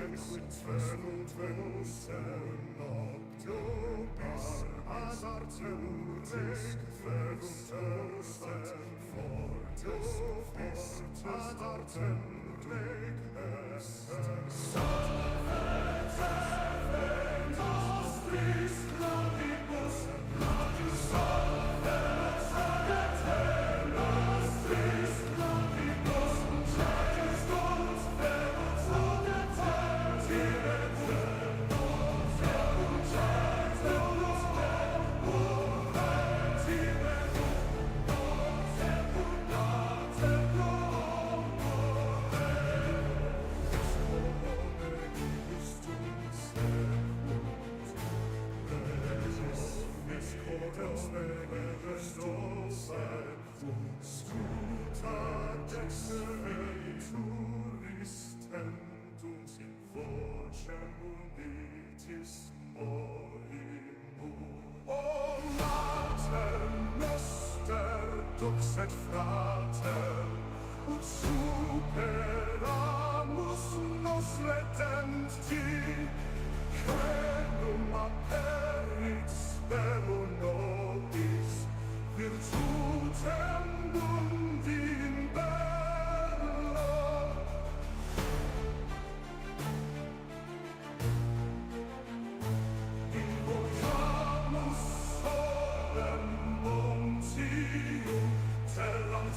Quintus Venus Noctopis Asarturis Venus Fortis Asartem Reg Est Salve Nostris Gloribus Gladius Salve Nostris Gloribus Gladius Dons Venus et frater, ut superamus nos redempti, quenum aperit spero nobis, virtutem mundi in bello. Invocamus solem montium, terram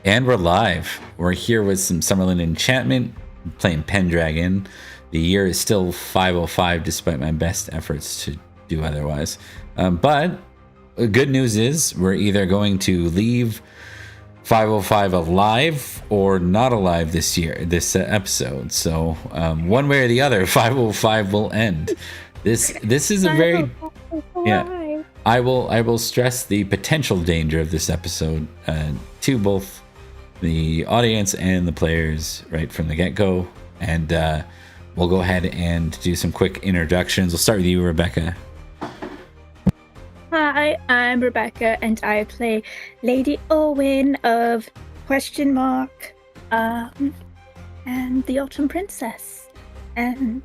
And we're live. We're here with some Summerland Enchantment, playing Pendragon. The year is still 505, despite my best efforts to do otherwise. But the good news is we're either going to leave 505 alive or not alive this episode. So one way or the other, 505 will end. This is a very I will stress the potential danger of this episode to both the audience and the players right from the get-go. And we'll go ahead and do some quick introductions. We'll start with you, Rebecca. Hi, I'm Rebecca, and I play Lady Owen of Question Mark, and the Autumn Princess. And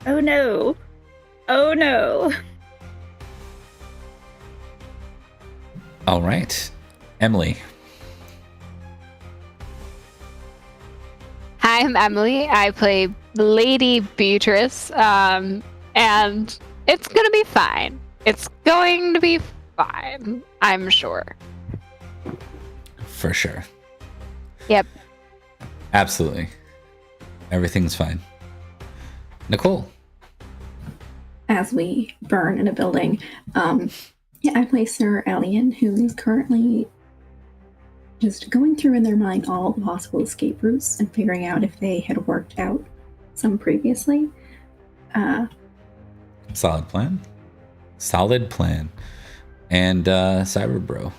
oh no. All right, Emily. Hi, I'm Emily. I play Lady Beatrice, and it's gonna be fine. It's going to be fine, I'm sure. For sure. Yep. Absolutely. Everything's fine. Nicole. As we burn in a building, I play Sir Elian, who is currently just going through in their mind all the possible escape routes and figuring out if they had worked out some previously. Solid plan. And Cyberbro,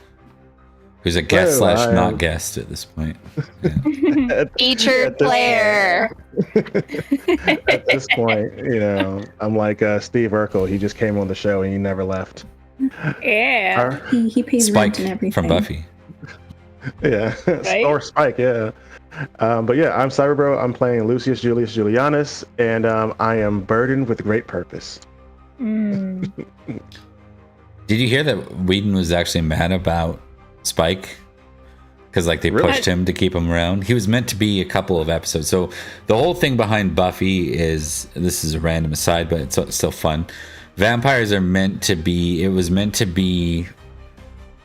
who's a guest / not guest at this point. Yeah. Featured player. At this point, I'm like Steve Urkel. He just came on the show and he never left. Yeah. He pays Spike rent and everything. from Buffy. Yeah. Right? Or Spike, yeah. But yeah, I'm Cyberbro. I'm playing Lucius Julius Julianus, and I am burdened with great purpose. Did you hear that Whedon was actually mad about Spike? Because they pushed him to keep him around. He was meant to be a couple of episodes. So the whole thing behind Buffy is, this is a random aside, but it's still fun. Vampires are meant to be, it was meant to be,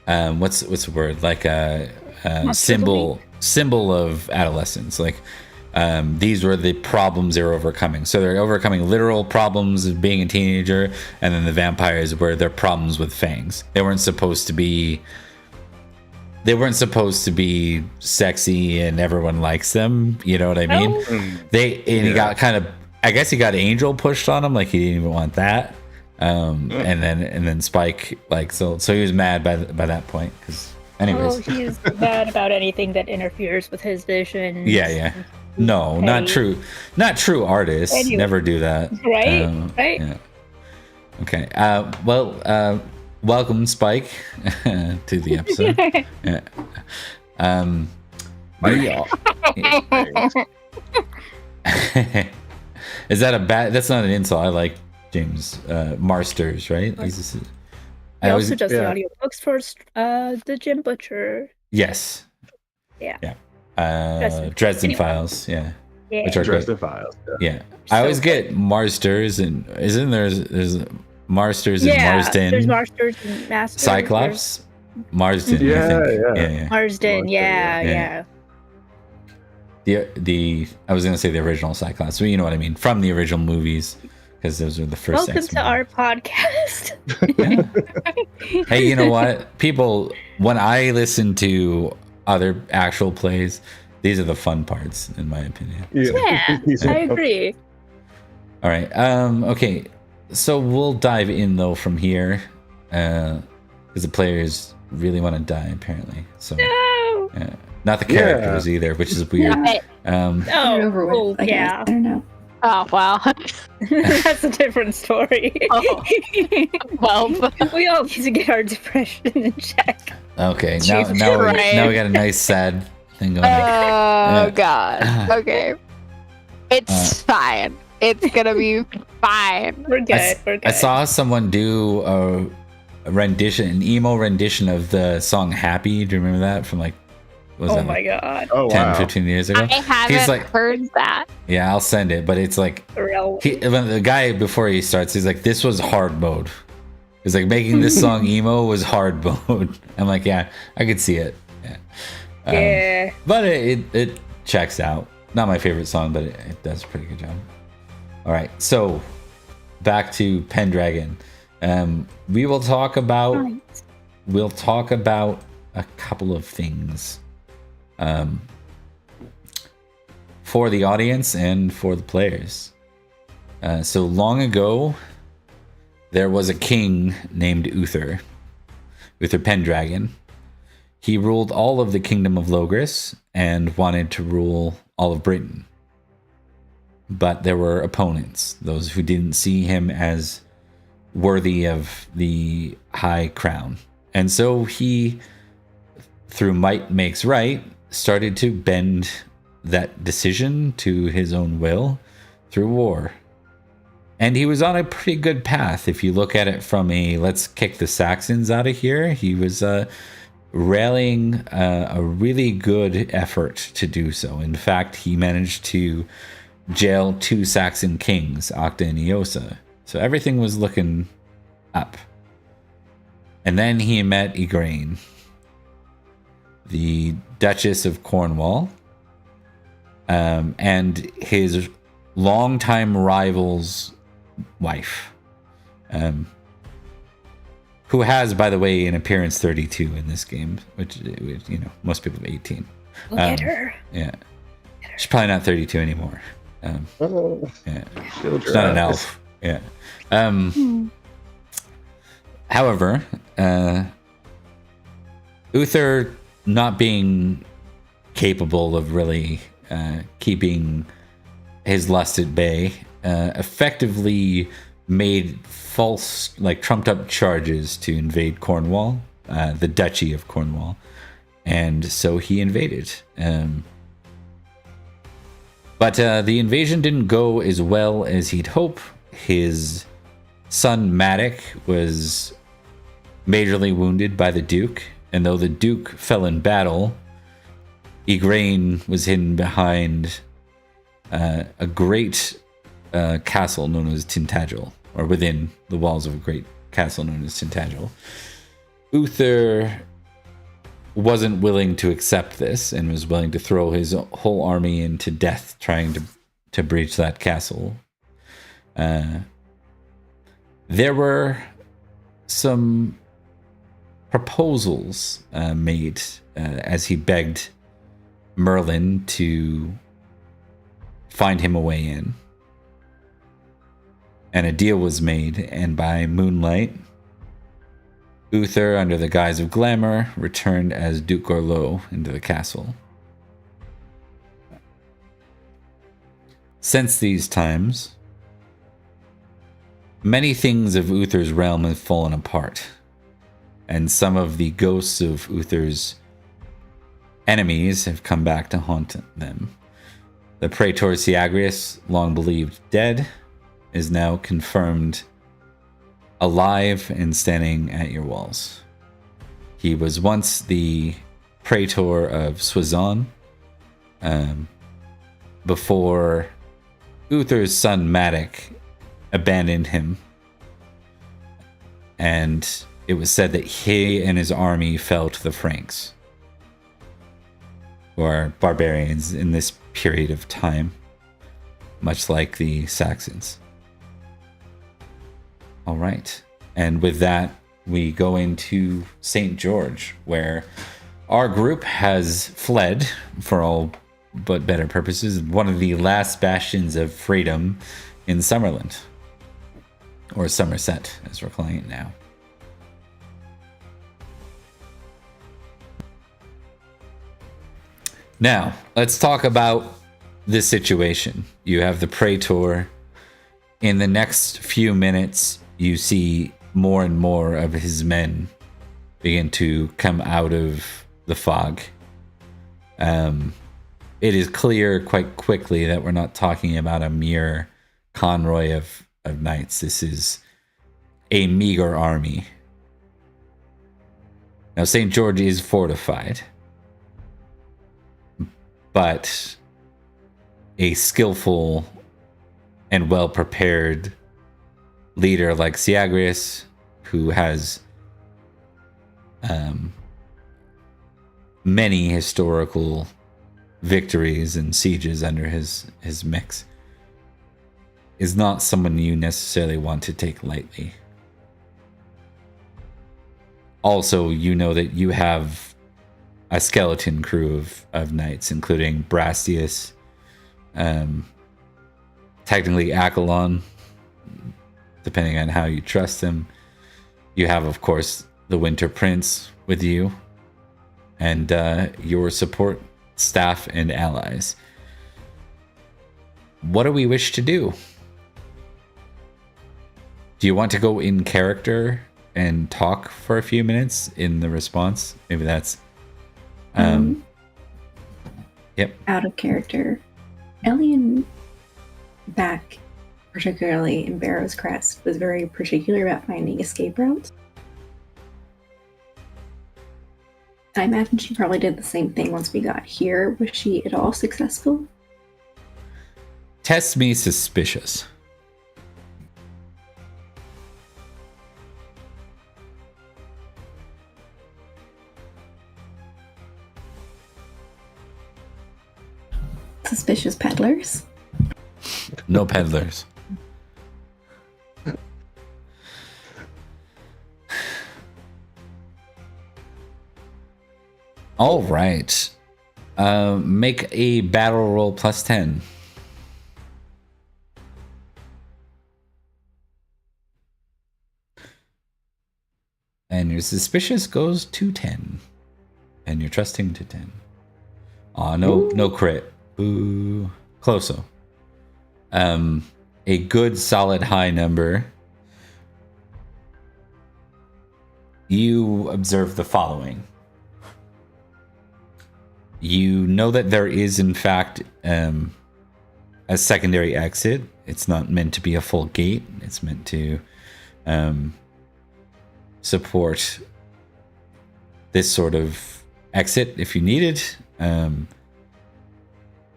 what's the word? Like a symbol of adolescence. These were the problems they were overcoming. So they're overcoming literal problems of being a teenager, and then the vampires were their problems with fangs. They weren't supposed to be sexy and everyone likes them. You know what I mean? He got kind of, I guess he got Angel pushed on him, he didn't even want that. And then Spike, so he was mad by that point. Because anyways, he's mad about anything that interferes with his vision. Yeah. No, not true artists. Anyway. Never do that. Right? Right? Yeah. Okay. Welcome, Spike, to the episode. Yeah. Is that a bad? That's not an insult. I like James Marsters, right? He also does the audiobooks for the Jim Butcher. Yes. Yeah. Dresden Files. Yeah. Which are Dresden great. Files. Yeah. I always get Marsters, and isn't there's Marsters and Marsden? There's Marsters and Masters. Cyclops. Marsden. Yeah, I think. yeah. Marsden. Yeah. I was gonna say the original Cyclops, but you know what I mean, from the original movies, because those are the first. Welcome to our podcast. Yeah. Hey, you know what? People, when I listen to other actual plays, these are the fun parts, in my opinion. Yeah, I agree. All right. Okay. So we'll dive in though from here, because the players really want to die apparently. So. No. Not the characters either, which is weird. Yeah. I don't know. Oh, wow. That's a different story. Well, we all need to get our depression in check. Okay, now we got a nice sad thing going on. Oh, God. Okay. It's fine. It's gonna be fine. We're good. I saw someone do an emo rendition of the song Happy. Do you remember that from my God. 10, 15 years ago? I haven't heard that. Yeah, I'll send it, but it's when the guy, before he starts, he's like, this was hard mode. He's like, making this song emo was hard mode. I'm like, yeah, I could see it. Yeah. Yeah. But it checks out. Not my favorite song, but it does a pretty good job. All right, so back to Pendragon. We will talk about Right. a couple of things for the audience and for the players. So long ago, there was a king named Uther Pendragon. He ruled all of the kingdom of Logris and wanted to rule all of Britain. But there were opponents, those who didn't see him as worthy of the high crown. And so he, through might makes right, started to bend that decision to his own will through war. And he was on a pretty good path. If you look at it from a let's kick the Saxons out of here, he was rallying a really good effort to do so. In fact, he managed to jail 2 Saxon kings, Acta and Eosa. So everything was looking up. And then he met Igraine, the Duchess of Cornwall, and his longtime rival's wife, who has, by the way, an appearance 32 in this game, which, you know, most people have 18. Look at her. Yeah. She's probably not 32 anymore. Yeah. She's not an elf. Yeah. However, Uther, not being capable of really keeping his lust at bay, effectively made false, like trumped up charges to invade Cornwall, the Duchy of Cornwall. And so he invaded. But the invasion didn't go as well as he'd hope. His son Madoc was majorly wounded by the Duke, and though the Duke fell in battle, Igraine was hidden behind a great castle known as Tintagel, or within the walls of a great castle known as Tintagel. Uther wasn't willing to accept this and was willing to throw his whole army into death trying to breach that castle. There were some proposals made as he begged Merlin to find him a way in. And a deal was made, and by moonlight, Uther, under the guise of glamour, returned as Duke Gorlo into the castle. Since these times, many things of Uther's realm have fallen apart, and some of the ghosts of Uther's enemies have come back to haunt them. The Praetor Syagrius, long believed dead, is now confirmed alive and standing at your walls. He was once the Praetor of Soissons, before Uther's son Madoc abandoned him, and it was said that he and his army fell to the Franks, who are barbarians in this period of time, much like the Saxons. All right. And with that, we go into St. George, where our group has fled for all but better purposes, one of the last bastions of freedom in Summerland, or Somerset, as we're calling it now. Now, let's talk about this situation. You have the Praetor. In the next few minutes, you see more and more of his men begin to come out of the fog. It is clear quite quickly that we're not talking about a mere convoy of knights. This is a meager army. Now, St. George is fortified, but a skillful and well-prepared leader like Syagrius, who has many historical victories and sieges under his mix, is not someone you necessarily want to take lightly. Also, you know that you have a skeleton crew of knights, including Brastius, technically Accolon, depending on how you trust him. You have, of course, the Winter Prince with you, and your support staff and allies. What do we wish to do? Do you want to go in character and talk for a few minutes in the response? Maybe that's yep. Out of character. Elian, back particularly in Barrow's Crest, was very particular about finding escape routes. I imagine she probably did the same thing once we got here. Was she at all successful? Test me suspicious. Suspicious peddlers? No peddlers. All right. Make a battle roll plus 10. And your suspicious goes to 10. And your trusting to 10. Aw, no crit. Boo. Close-o. A good solid high number. You observe the following. You know that there is, in fact, a secondary exit. It's not meant to be a full gate. It's meant to support this sort of exit if you need it.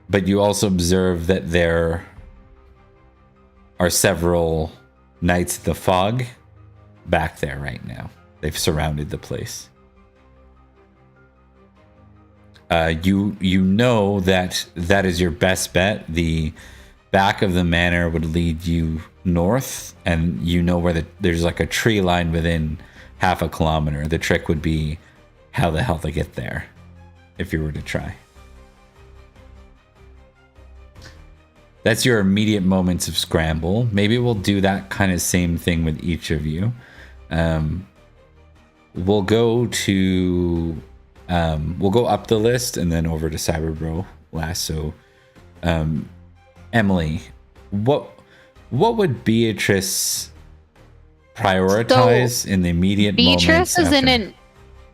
But you also observe that there are several Knights of the Fog back there right now. They've surrounded the place. You know that is your best bet. The back of the manor would lead you north, and you know where there's like a tree line within half a kilometer. The trick would be how the hell to get there if you were to try. That's your immediate moments of scramble. Maybe we'll do that kind of same thing with each of you. We'll go up the list and then over to Cyberbro last. So, Emily, what would Beatrice prioritize in the immediate moments? Beatrice is in after? an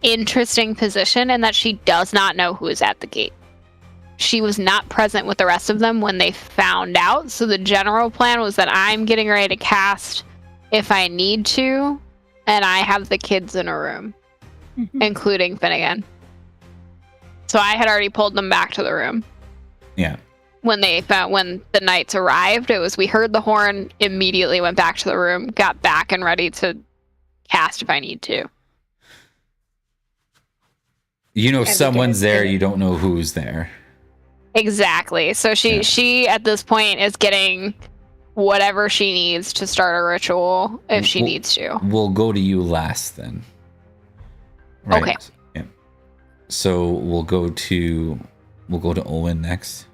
interesting position in that she does not know who is at the gate. She was not present with the rest of them when they found out. So the general plan was that I'm getting ready to cast if I need to, and I have the kids in a room, including Finnegan. So I had already pulled them back to the room. Yeah. When the knights arrived, we heard the horn, immediately went back to the room, got back and ready to cast if I need to. You know someone's there, you don't know who's there. Exactly. So she at this point is getting whatever she needs to start a ritual if she needs to. We'll go to you last then. Right? Okay. Yeah. So we'll go to Olwen next.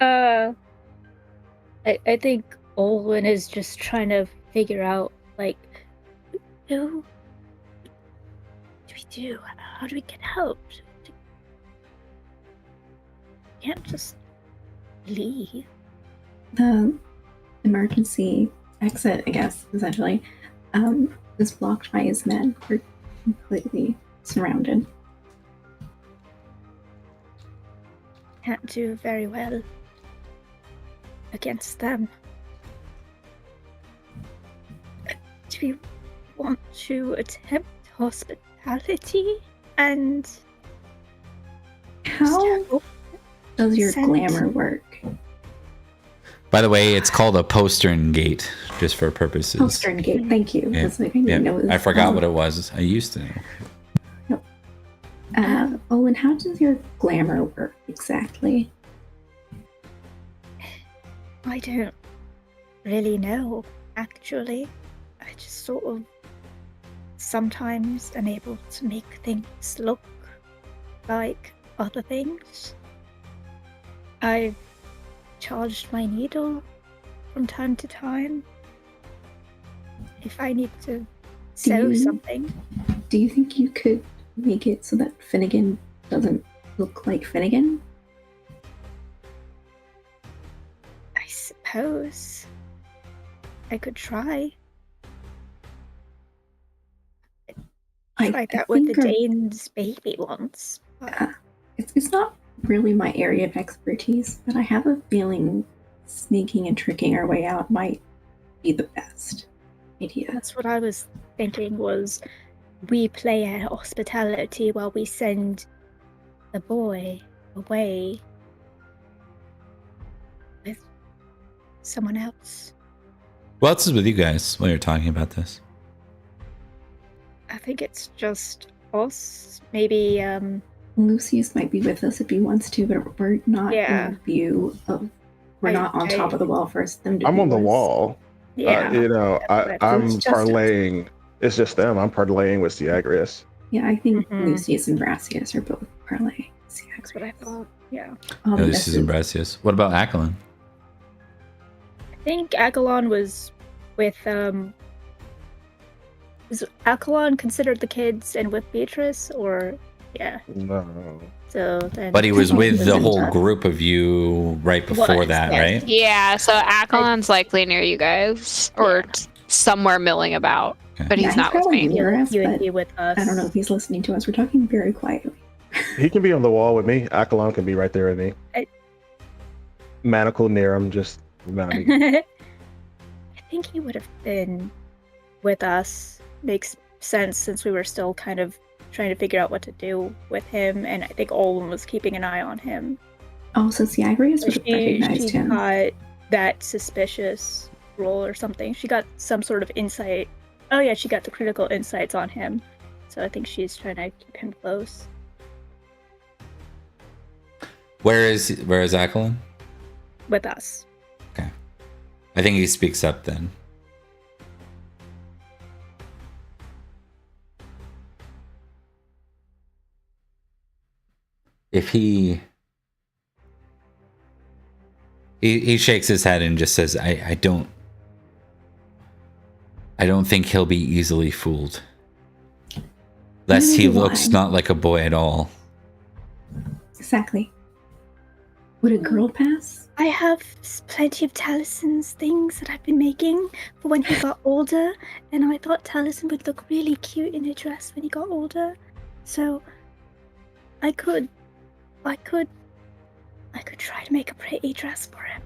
I think Olwen is just trying to figure out, like, who do we do? How do we get out? We can't just leave. The emergency exit, I guess, essentially, is blocked by his men. We're completely surrounded. Can't do very well against them. Do we want to attempt hospitality and How does your Send- glamour work? By the way, it's called a postern gate, just for purposes. Postern gate, thank you. Yeah. That's what I didn't Yeah. know. I forgot what it was. I used to know. Olin, how does your glamour work exactly? I don't really know, actually. I just sort of sometimes am able to make things look like other things. I've charged my needle from time to time if I need to sew something. Do you think you could make it so that Finnegan doesn't look like Finnegan? I suppose I could try. I tried that with the Dane's baby once. But... It's not really my area of expertise, but I have a feeling sneaking and tricking our way out might be the best idea. That's what I was thinking, was we play at hospitality while we send the boy away with someone else. Who else is with you guys while you're talking about this? I think it's just us. Maybe Lucius might be with us if he wants to, but we're not in view of. We're not on top of the wall for them to. I'm on the wall. Yeah. I'm parlaying. It's just them. I'm parlaying with Siagrius. Yeah, I think Lucius and Brassius are both parlaying. That's what I thought. Yeah. Lucius and Brassius. What about Akelon? I think Akelon was with Is Akelon considered the kids and with Beatrice, or No. So then, but he was with the whole group of you right before that, right? Yeah, so Akelon's likely near you guys, or somewhere milling about, but he's not with me. He would be with us. I don't know if he's listening to us. We're talking very quietly. He can be on the wall with me. Akelon can be right there with me. Manacle near him, just remind me. I think he would have been with us. Makes sense, since we were still kind of trying to figure out what to do with him, and I think Olin was keeping an eye on him. Oh, so Siagrius would have recognized him. She got that suspicious roll or something. She got some sort of insight. Oh yeah, she got the critical insights on him. So I think she's trying to keep him close. Where is Akelon? With us. Okay. I think he speaks up then. If he shakes his head and just says, I don't think he'll be easily fooled. Lest he looks not like a boy at all. Exactly. Would a girl pass? I have plenty of Talison's things that I've been making for when he got older, and I thought Talison would look really cute in a dress when he got older. So I could try to make a pretty dress for him.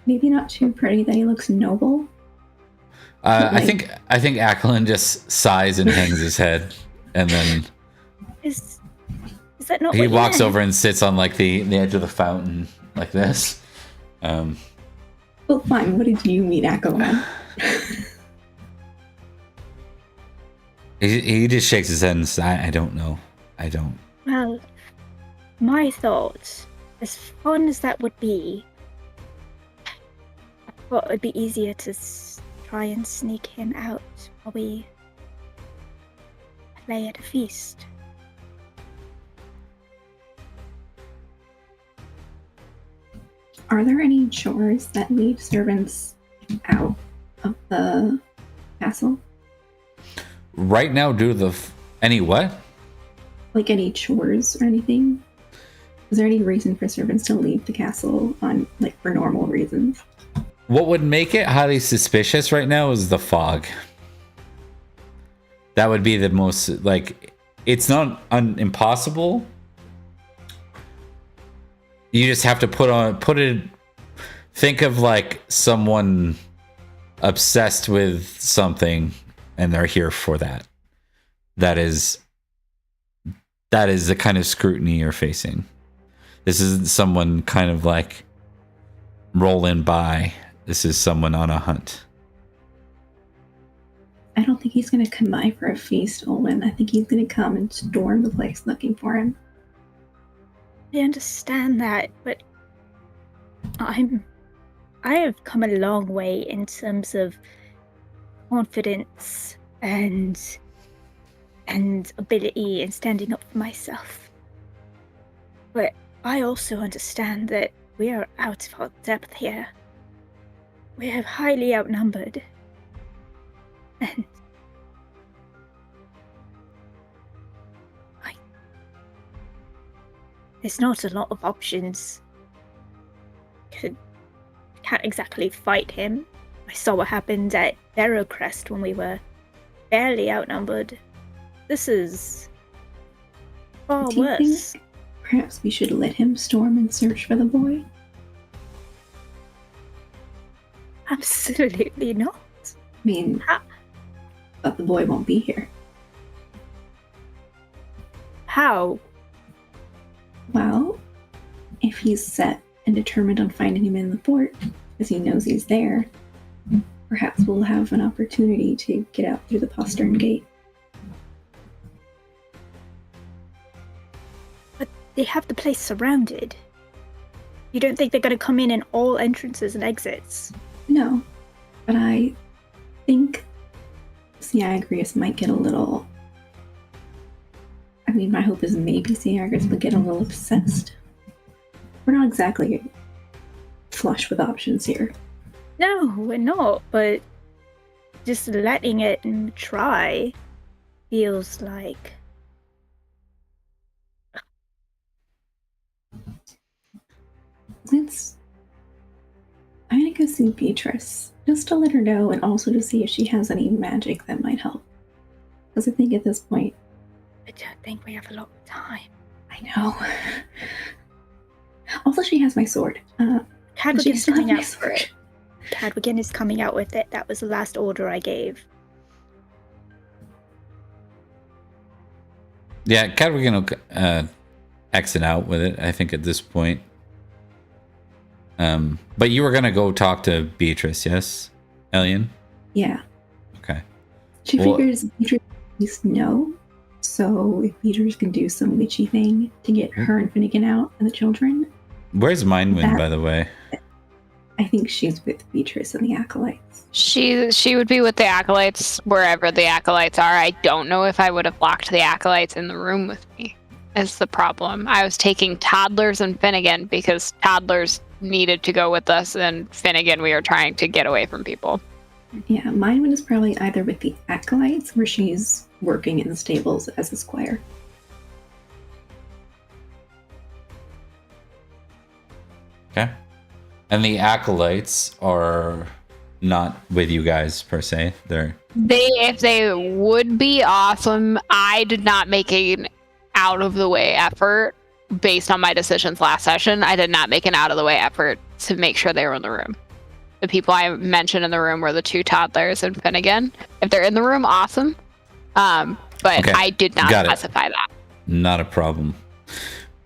Maybe not too pretty that he looks noble. I think Akelon just sighs and hangs his head, and then is that not? He walks over and sits on like the edge of the fountain like this. Well, fine. What did you mean, Akelon? He just shakes his head and says, I don't know. I don't. Well, my thought, as fun as that would be, I thought it would be easier to try and sneak him out while we play at a feast. Are there any chores that lead servants out of the castle? Right now, due to any what? Like any chores or anything? Is there any reason for servants to leave the castle on, like, for normal reasons? What would make it highly suspicious right now is the fog. That would be the most, like, it's not impossible. You just have to think of like someone obsessed with something and they're here for that. That is the kind of scrutiny you're facing. This isn't someone kind of like rolling by. This is someone on a hunt. he's going to come by for a feast, Olwen. I think he's going to come and storm the place looking for him. I understand that, but I have come a long way in terms of confidence and ability in standing up for myself. But I also understand that we are out of our depth here. We are highly outnumbered. And there's not a lot of options. Can't exactly fight him. I saw what happened at Barrowcrest when we were barely outnumbered. This is far Do you worse. think perhaps we should let him storm and search for the boy? Absolutely not. I mean, but the boy won't be here. How? Well, if he's set and determined on finding him in the fort, because he knows he's there, perhaps we'll have an opportunity to get out through the postern gate. But they have the place surrounded. You don't think they're going to come in all entrances and exits? No, but I think Siagrius might get a little... I mean, my hope is maybe Siagrius will get a little obsessed. We're not exactly flush with options here. No, we're not, but just letting it try feels like... I'm gonna go see Beatrice, just to let her know and also to see if she has any magic that might help. Because I think at this point... I don't think we have a lot of time. I know. Also, she has my sword. Cadwigan is still have coming my out for sword. it. Cadwigan is coming out with it. That was the last order I gave. Yeah, Cadwigan will exit out with it, I think, at this point. But you were going to go talk to Beatrice, yes, Elian? Yeah. Okay. She Well- figures Beatrice at least know. So if Beatrice can do some witchy thing to get her and Finnegan out and the children, Where's Mindwind, That- by the way? I think she's with Beatrice and the Acolytes. She would be with the acolytes wherever the acolytes are. I don't know if I would have locked the acolytes in the room with me. Is the problem. I was taking toddlers and Finnegan because toddlers needed to go with us, and Finnegan we were trying to get away from people. Yeah, mine one is probably either with the Acolytes, where she's working in the stables as a squire. Okay. And the Acolytes are not with you guys, per se. If they would be awesome, I did not make an out of the way effort based on my decisions last session. I did not make an out of the way effort to make sure they were in the room. The people I mentioned in the room were the two toddlers and Finnegan. If they're in the room, awesome. But Okay. I did not Got it. specify that. Not a problem.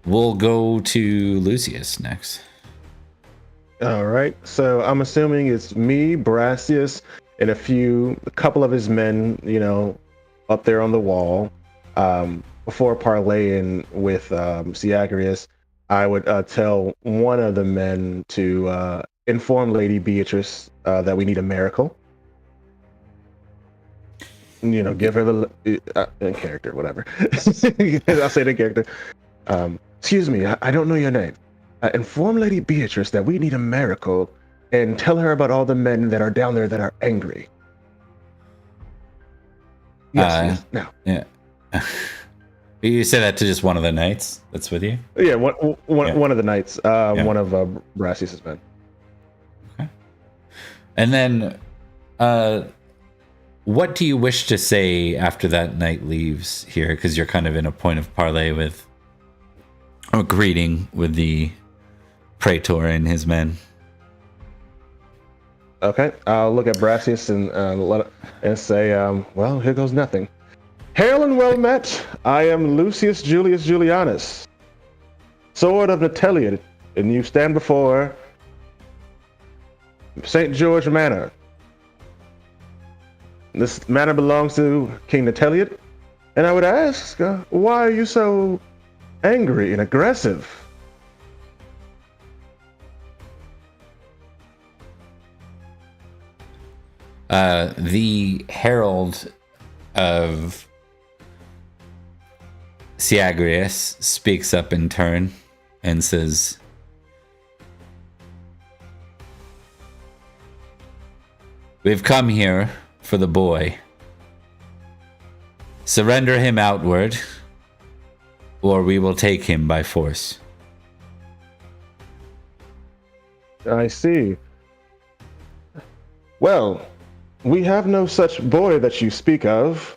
We'll go to Lucius next. All right. So I'm assuming it's me, Brassius, and a couple of his men, up there on the wall. Before parlaying with Siagrius, I would tell one of the men to inform Lady Beatrice that we need a miracle. Give her the in character, whatever. I'll say the character. Excuse me, I don't know your name. Inform Lady Beatrice that we need a miracle, and tell her about all the men that are down there that are angry. Yes. No. Yeah. You say that to just one of the knights that's with you? Yeah, one of the knights, one of Brassius's men. Okay. And then, what do you wish to say after that knight leaves here? Because you're kind of in a point of parley with, or greeting with the Praetor and his men. Okay, I'll look at Brassius and say, well, here goes nothing. Hail and well met. I am Lucius Julius Julianus, Sword of Natalia, and you stand before St. George Manor. This manor belongs to King Nateliot, and I would ask, why are you so angry and aggressive? The herald of Syagrius speaks up in turn and says, "We've come here for the boy. Surrender him outward, or we will take him by force." I see. Well, we have no such boy that you speak of,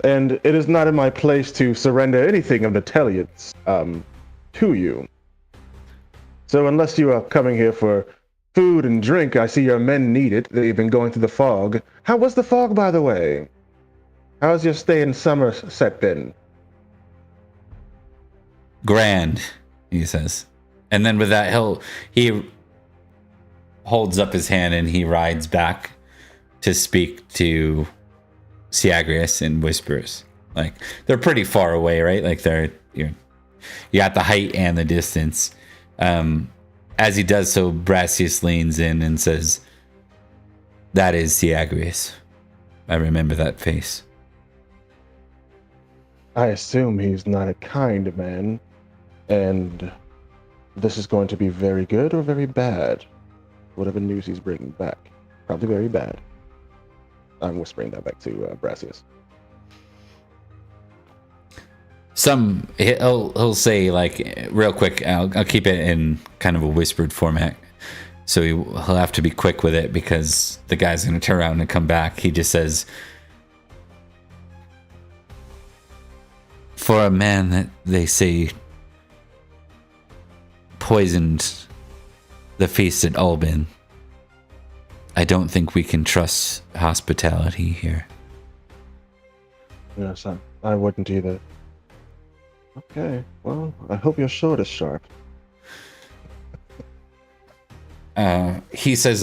and it is not in my place to surrender anything of Nateliot's to you. So unless you are coming here for food and drink, I see your men need it. They've been going through the fog. How was the fog, by the way? How's your stay in Somerset been? Grand, he says. And then with that, he holds up his hand and he rides back to speak to Syagrius in whispers. Like, they're pretty far away, right? Like, you got the height and the distance. As he does so, Brassius leans in and says, "That is Syagrius. I remember that face." I assume he's not a kind man, and this is going to be very good or very bad. Whatever news he's bringing back. Probably very bad. I'm whispering that back to Brassius. He'll say, like, real quick, I'll keep it in kind of a whispered format, so he'll have to be quick with it because the guy's going to turn around and come back. He just says, "For a man that they say poisoned the feast at Albin, I don't think we can trust hospitality here." Yes, I wouldn't either. Okay, well, I hope your sword is sharp. He says,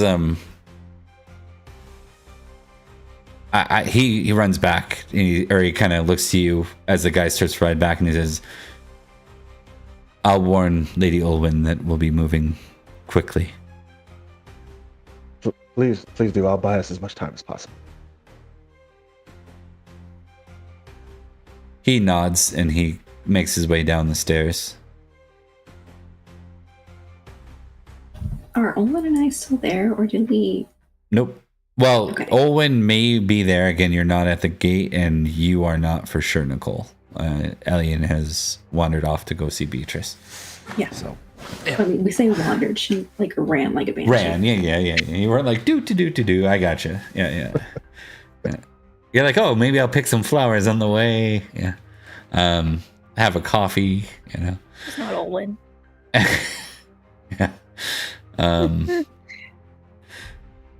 he runs back, or he kind of looks to you as the guy starts to ride back, and he says, "I'll warn Lady Olwyn that we'll be moving quickly." Please do. I'll buy us as much time as possible. He nods and he makes his way down the stairs. Are Olwen and I still there, or did we? Nope. Well, Okay. Olwen may be there. Again, you're not at the gate, and you are not for sure, Nicole. Elian has wandered off to go see Beatrice. Yeah. So I mean, we say wandered. She like ran like a banshee. ran, yeah. You weren't like do. I gotcha. Yeah. Yeah. You're like, oh, maybe I'll pick some flowers on the way. Yeah. Have a coffee. You know. It's not Olwen. Yeah.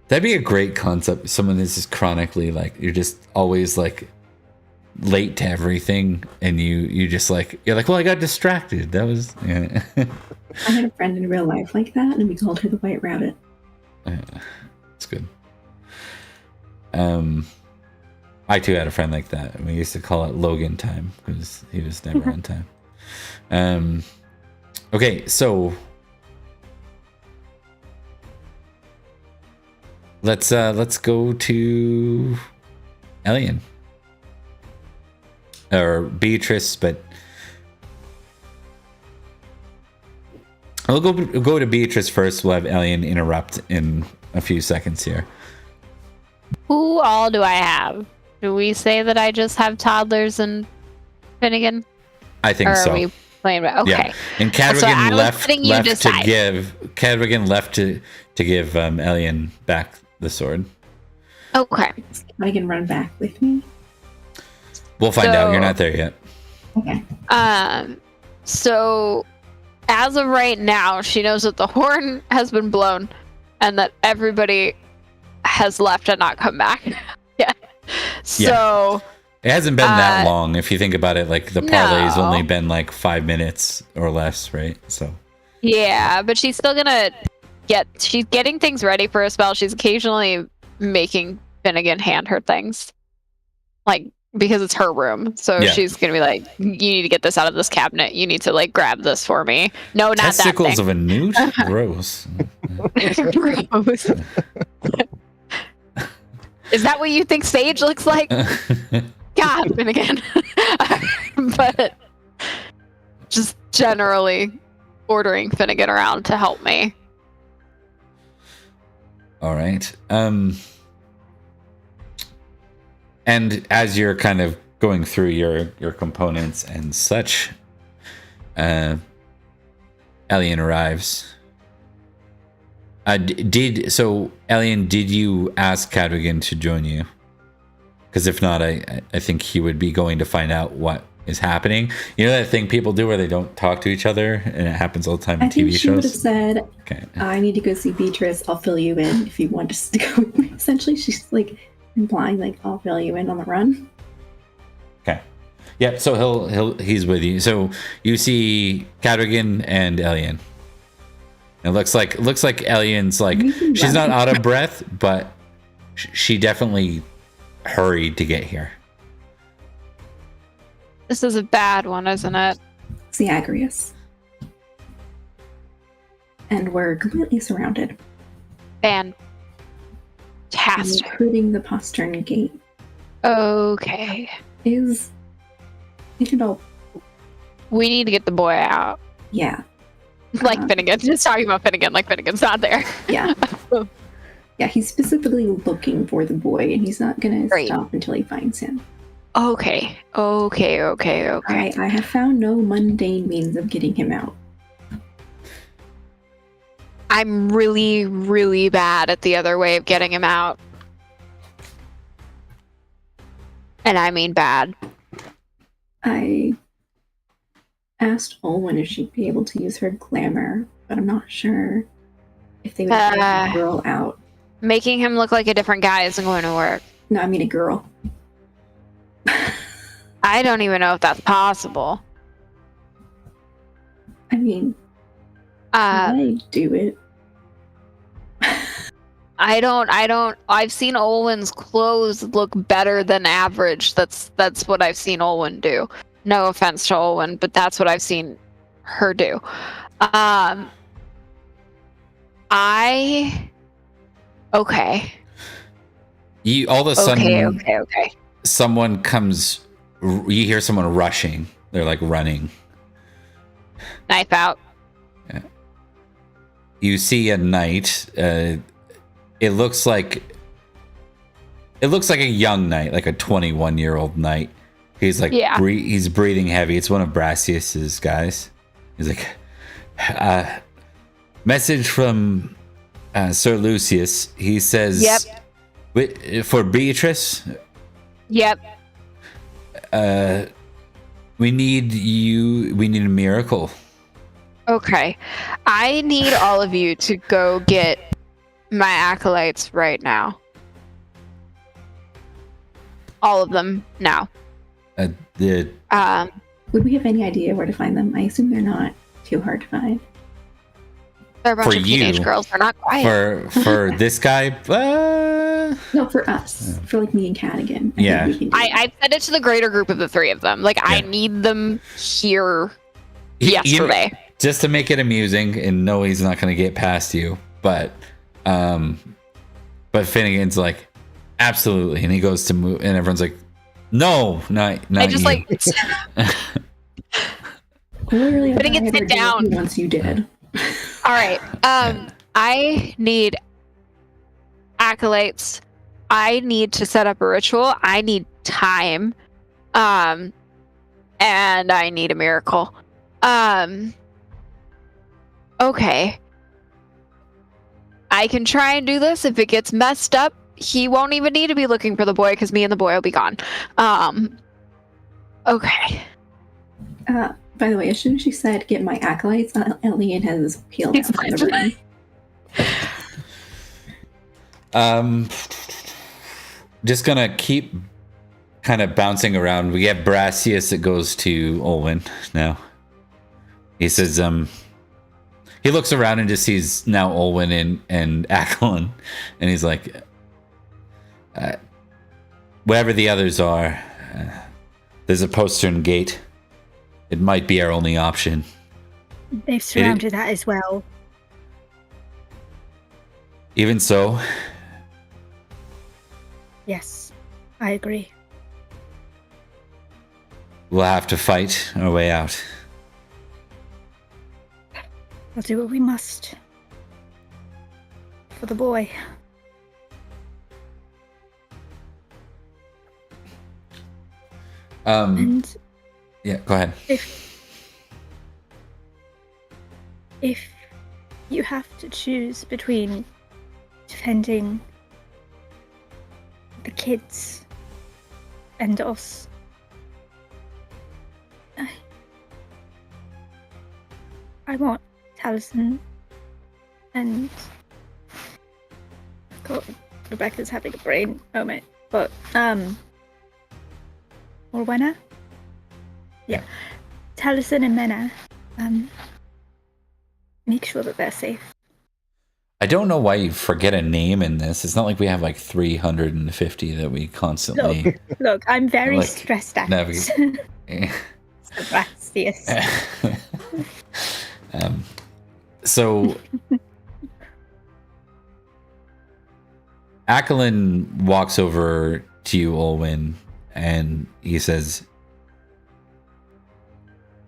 That'd be a great concept. Someone is just chronically like, you're just always like late to everything, and you're like, well, I got distracted. That was, yeah. I had a friend in real life like that, and we called her the White Rabbit. It's good. I too had a friend like that. We used to call it Logan time because he was never on time. Okay, so let's go to Elian or Beatrice, but we'll go to Beatrice first. We'll have Elian interrupt in a few seconds here. Who all do I have? Do we say that I just have toddlers and Finnegan? I think or so. Are we playing? Okay. Yeah. And Cadrigan left to give Elian back the sword. Okay. I can run back with me. We'll find out. You're not there yet. Okay. So as of right now, she knows that the horn has been blown and that everybody has left and not come back. Yeah. So it hasn't been that long. If you think about it, like the parlay's only been like 5 minutes or less, right? So yeah, but she's still gonna she's getting things ready for a spell. She's occasionally making Finnegan hand her things. Like, because it's her room. So Yeah. she's going to be like, you need to get this out of this cabinet. You need to, like, grab this for me. No, not Testicles that of a newt? Gross. thing. Gross. Is that what you think Sage looks like? God, Finnegan. But just generally ordering Finnegan around to help me. All right. And as you're kind of going through your components and such, Elian arrives. Elian, did you ask Cadogan to join you? Because if not, I think he would be going to find out what is happening. You know that thing people do where they don't talk to each other, and it happens all the time in I think TV she shows. would have said, Okay. I need to go see Beatrice. I'll fill you in if you want us to go with me. Essentially, she's like implying like I'll fill you in on the run. Okay. Yep. So he's with you. So you see Cadogan and Elian. It looks like Elian's like she's not out of breath, but she definitely hurried to get here. This is a bad one, isn't it? It's the Agrius. And we're completely surrounded, Fantastic. including the postern gate. Okay. Is it all? We need to get the boy out. Yeah, Like Finnegan. Just talking about Finnegan like Finnegan's not there. yeah, yeah. He's specifically looking for the boy, and he's not gonna Great. stop until he finds him. Okay. I have found no mundane means of getting him out. I'm really, really bad at the other way of getting him out. And I mean bad. I asked Olwen if she'd be able to use her glamour, but I'm not sure if they would get a girl out. Making him look like a different guy isn't going to work. No, I mean a girl. I don't even know if that's possible. I mean, I do it. I've seen Olwen's clothes look better than average. That's what I've seen Olwen do. No offense to Olwen, but that's what I've seen her do. Okay. You all of a sudden Okay. someone comes. You hear someone rushing. They're like running. Knife out. You see a knight. It looks like a young knight, like a 21-year-old knight. He's like he's breathing heavy. It's one of Brassius's guys. He's like, message from Sir Lucius. He says, for Beatrice. Yep. We need you. We need a miracle. Okay. I need all of you to go get my acolytes right now. All of them now. Would we have any idea where to find them? I assume they're not too hard to find. They're a bunch For of teenage you, girls. They're not quiet. For this guy. No, for us. For like me and Cadogan. Yeah. I said it to the greater group of the three of them. Like, I need them here yesterday. Just to make it amusing, and no, he's not going to get past you. But Finnegan's like, absolutely, and he goes to move, and everyone's like, no, not I just you. like Literally, Finnegan, sit down. Once you did. All right. I need acolytes. I need to set up a ritual. I need time. And I need a miracle. Okay. I can try and do this. If it gets messed up, he won't even need to be looking for the boy because me and the boy will be gone. Okay. By the way, as soon as she said get my acolytes, Elian has peeled out of the room. Just gonna keep kind of bouncing around. We have Brassius that goes to Olwen now. He says, he looks around and just sees now Olwen and Ackland, and he's like, Wherever the others are, there's a postern gate. It might be our only option. They've surrounded that as well. Even so, Yes, I agree. we'll have to fight our way out. We'll do what we must. For the boy. And Yeah, go ahead. if you have to choose between defending the kids and us, I want Taliesin and God, Rebecca's having a brain moment, but Morwenna? Yeah. Taliesin and Mena, make sure that they're safe. I don't know why you forget a name in this. It's not like we have like 350 that we constantly Look, I'm very like, stressed out. navigate. Sebastius. So Akelin walks over to you, Olwyn, and he says,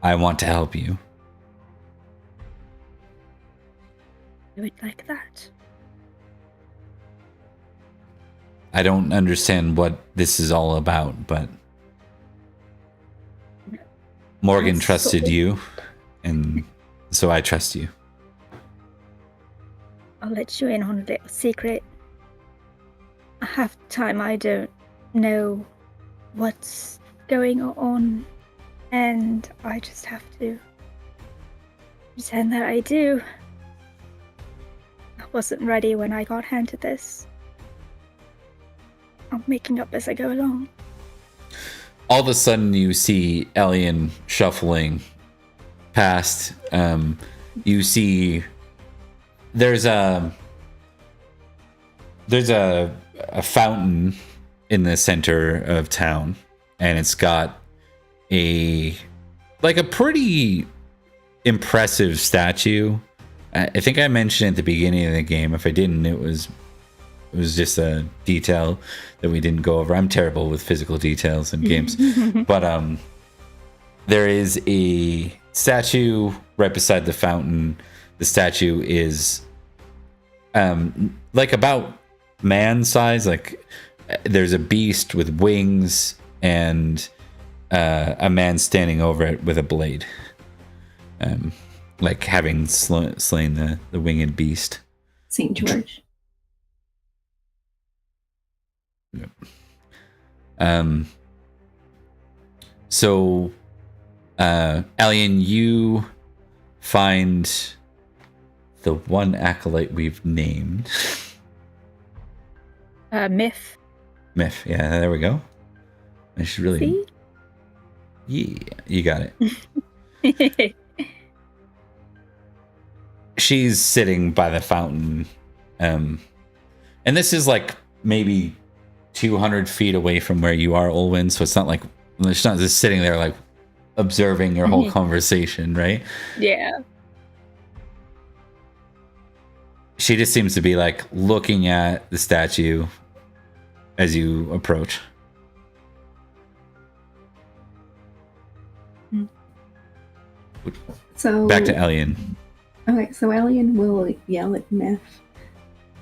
I want to help you. I would like that. I don't understand what this is all about, but Morgan That's trusted so- you, and so I trust you. I'll let you in on a little secret. Half the time I don't know what's going on, and I just have to pretend that I do. I wasn't ready when I got handed this. I'm making up as I go along. All of a sudden, you see Elian shuffling past. You see there's a fountain in the center of town, and it's got a pretty impressive statue. I think I mentioned at the beginning of the game. If I didn't, it was just a detail that we didn't go over. I'm terrible with physical details in games. But there is a statue right beside the fountain. The statue is like about man size. Like there's a beast with wings and a man standing over it with a blade. Like having slain the winged beast. St. George. So Elian, you find the one acolyte we've named. Myth. Myth, yeah, there we go. I should really See? Yeah, you got it. She's sitting by the fountain. And this is like maybe 200 feet away from where you are, Olwyn, so it's not like she's not just sitting there like observing your whole conversation, right? Yeah. She just seems to be like looking at the statue as you approach. So Back to Elian. Okay, so Elian will yell at Myth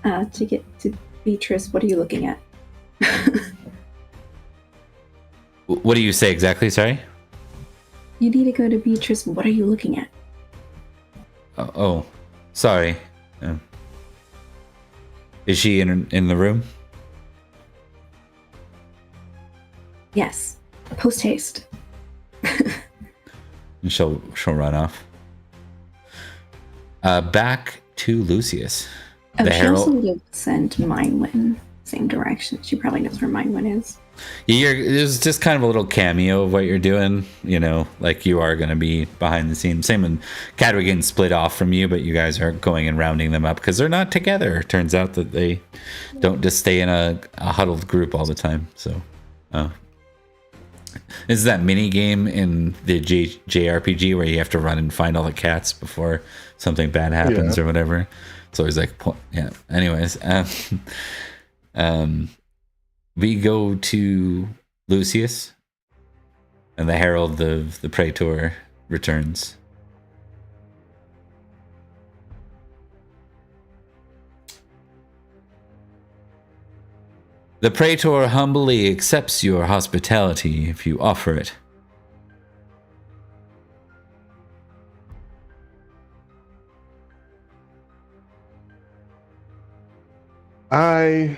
to get to Beatrice. What are you looking at? What do you say exactly? Sorry. You need to go to Beatrice. What are you looking at? Oh, sorry. Is she in the room? Yes. Post haste. And she'll run off. Back to Lucius. Oh, The she herald. also would have sent Mindwin same direction. She probably knows where Mindwin is. It was just kind of a little cameo of what you're doing, like you are going to be behind the scenes. Same when Cadogan split off from you, but you guys are going and rounding them up because they're not together. It turns out that they don't just stay in a huddled group all the time. So, this is that mini game in the JRPG where you have to run and find all the cats before something bad happens or whatever. It's always like, yeah. Anyways, we go to Lucius, and the Herald of the Praetor returns. The Praetor humbly accepts your hospitality if you offer it. I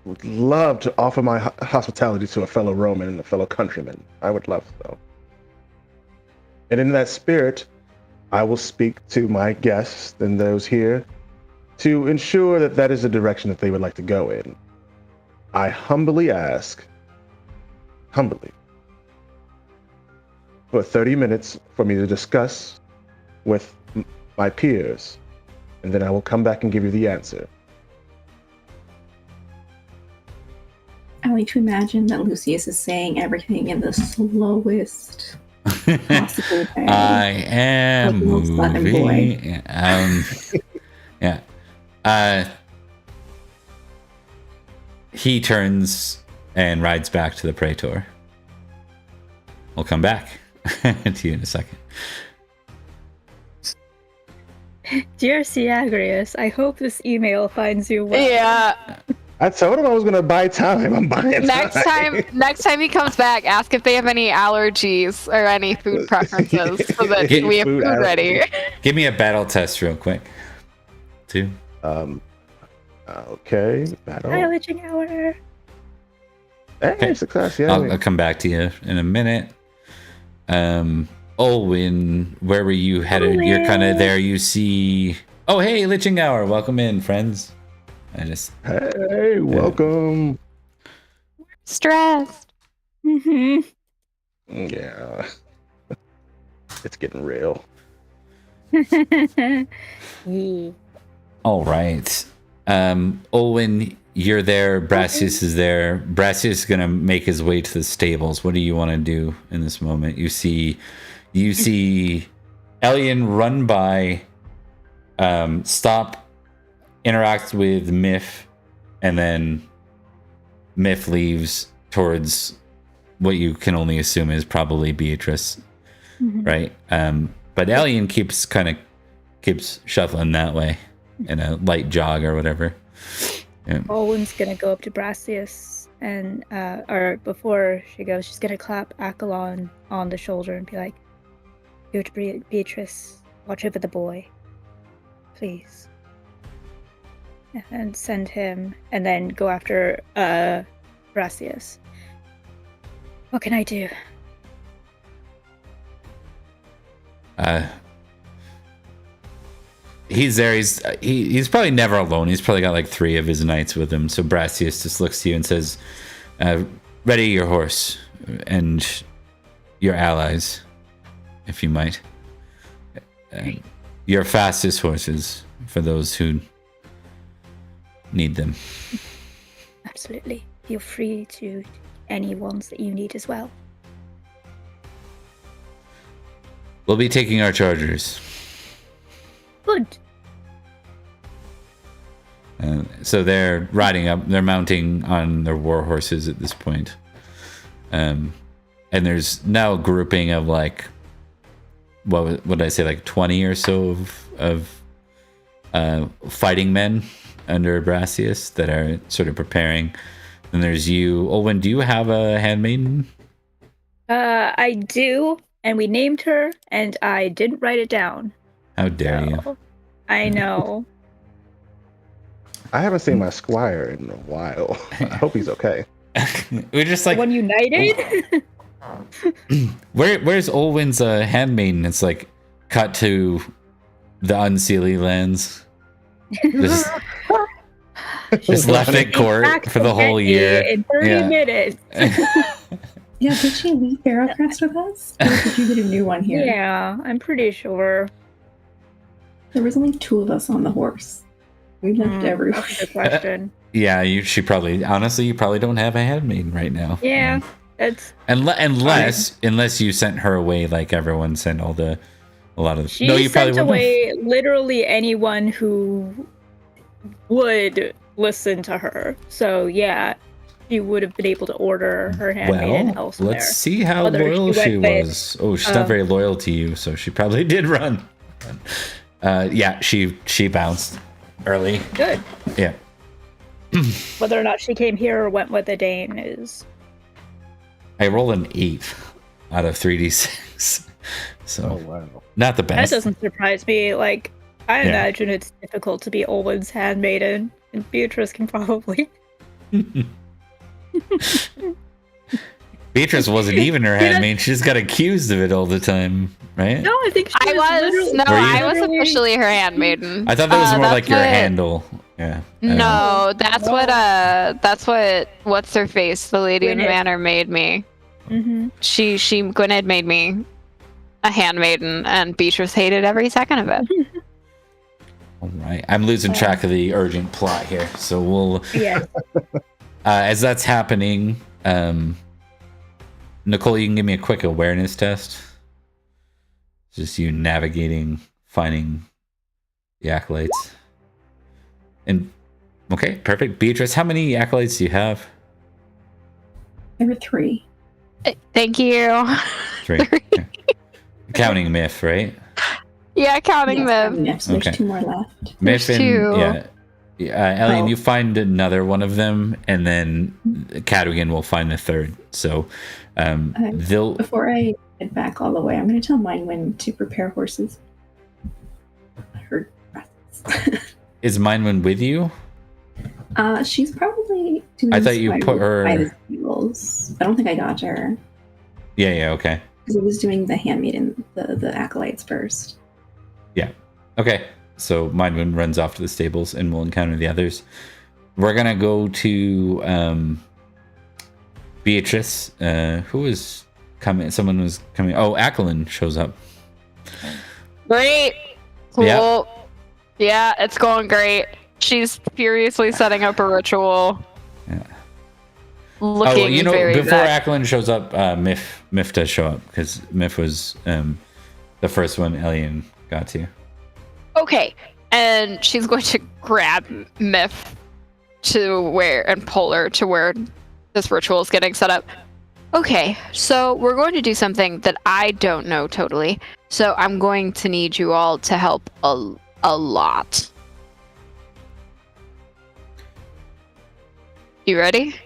would love to offer my hospitality to a fellow Roman and a fellow countryman. I would love so. And in that spirit, I will speak to my guests and those here to ensure that that is the direction that they would like to go in. I humbly ask, for 30 minutes for me to discuss with my peers, and then I will come back and give you the answer. I like to imagine that Lucius is saying everything in the slowest possible way. I am Like a Southern moving. Yeah. He turns and rides back to the Praetor. We'll come back to you in a second. Dear Siagrius, I hope this email finds you well. Yeah. I told him I was gonna buy time. I'm buying time. Next time he comes back, ask if they have any allergies or any food preferences so that we have food ready. Give me a battle test real quick. 2. Okay. Battle. Mileaging hour. Hey, Okay. success. Yeah. I'll come back to you in a minute. Olwyn, where were you headed? Olwyn. You're kind of there. You see. Oh, hey, Liching Hour. Welcome in, friends. Hey, welcome. Stressed. Mm-hmm. Yeah. It's getting real. All right. Olwyn, you're there. Brassius is there. Brassius is gonna make his way to the stables. What do you want to do in this moment? You see Elian run by, stop, interact with Miff, and then Miff leaves towards what you can only assume is probably Beatrice, right? But Elian keeps shuffling that way in a light jog or whatever. Yeah. Olwen's gonna go up to Brassius and, or before she goes, she's gonna clap Accolon on the shoulder and be like, "Go to Beatrice, watch over the boy, please." And send him, and then go after Brassius. What can I do? He's there. He's probably never alone. He's probably got like 3 of his knights with him. So Brassius just looks to you and says, "Ready your horse and your allies, if you might. Your fastest horses for those who need them." Absolutely. Feel free to any ones that you need as well. We'll be taking our chargers. Good. So they're riding up. They're mounting on their war horses at this point. And there's now a grouping of like, what would I say, like 20 or so of fighting men under Brassius that are sort of preparing. And there's you. Olwyn, do you have a handmaiden? I do, and we named her, and I didn't write it down. How dare you? I know. I haven't seen my squire in a while. I hope he's okay. We're just like, When united? where's Olwyn's handmaiden? It's like cut to the Unseelie lands. Just Just left at court Back for to the whole Becky year. in 30 Yeah. minutes. Yeah, did she leave Barrowcrest with us? Or did you get a new one here? Yeah, I'm pretty sure. There was only 2 of us on the horse. We left everyone. That's a good question. Yeah, you probably don't have a handmaiden right now. Yeah, it's Unless you sent her away like everyone sent a lot of. she No, you probably sent wouldn't have. away literally anyone who would listen to her. So yeah, she would have been able to order her handmaiden Well, elsewhere. let's see how Whether loyal she she went was. Oh, she's not very loyal to you, so she probably did run. Yeah, she bounced early. Good. Yeah. Whether or not she came here or went with a Dane is. I roll an 8 out of 3d6. So Oh wow. not the That best. doesn't surprise me. Like, I Yeah. imagine it's difficult to be Olwen's handmaiden, and Beatrice can probably. Beatrice wasn't even her handmaid. She just got accused of it all the time, right? No, I think she I was Were you? I was officially her handmaiden. I thought that was more that's like your what- handle. Yeah. No, that's what what's her face, the lady in the Gwyneth. manor made me. Mm-hmm. She Gwynedd made me a handmaiden, and Beatrice hated every second of it. All right. I'm losing track of the urgent plot here, so we'll. Yeah. As that's happening, Nicole, you can give me a quick awareness test. Just you navigating, finding the acolytes. And okay, perfect. Beatrice, how many acolytes do you have? There were 3. Thank you. 3. Okay. Counting Myth, right? Yeah, counting them. Yes, there's Okay. 2 more left. Myth There's and 2. Elian, Oh. you find another one of them, and then Cadogan will find the third. So they'll. Before I head back all the way, I'm going to tell mine when to prepare horses. I heard breaths. Is Mindwind with you? She's probably doing I thought you spider put her- by the stables. I don't think I got to her Yeah, okay. because I was doing the handmaiden, the acolytes first. Okay, so Mindwind runs off to the stables and we'll encounter the others. We're gonna go to Beatrice, who was coming. Someone was coming. Oh, Ackland shows up. Great. Cool. Yeah. Yeah, it's going great. She's furiously setting up a ritual. Yeah. Looking Oh, you know, very before vexed. Ackland shows up, Miff does show up because Miff was the first one Elian got to. Okay, and she's going to grab Miff to where and pull her to where this ritual is getting set up. Okay, so we're going to do something that I don't know totally. So I'm going to need you all to help a lot. You ready?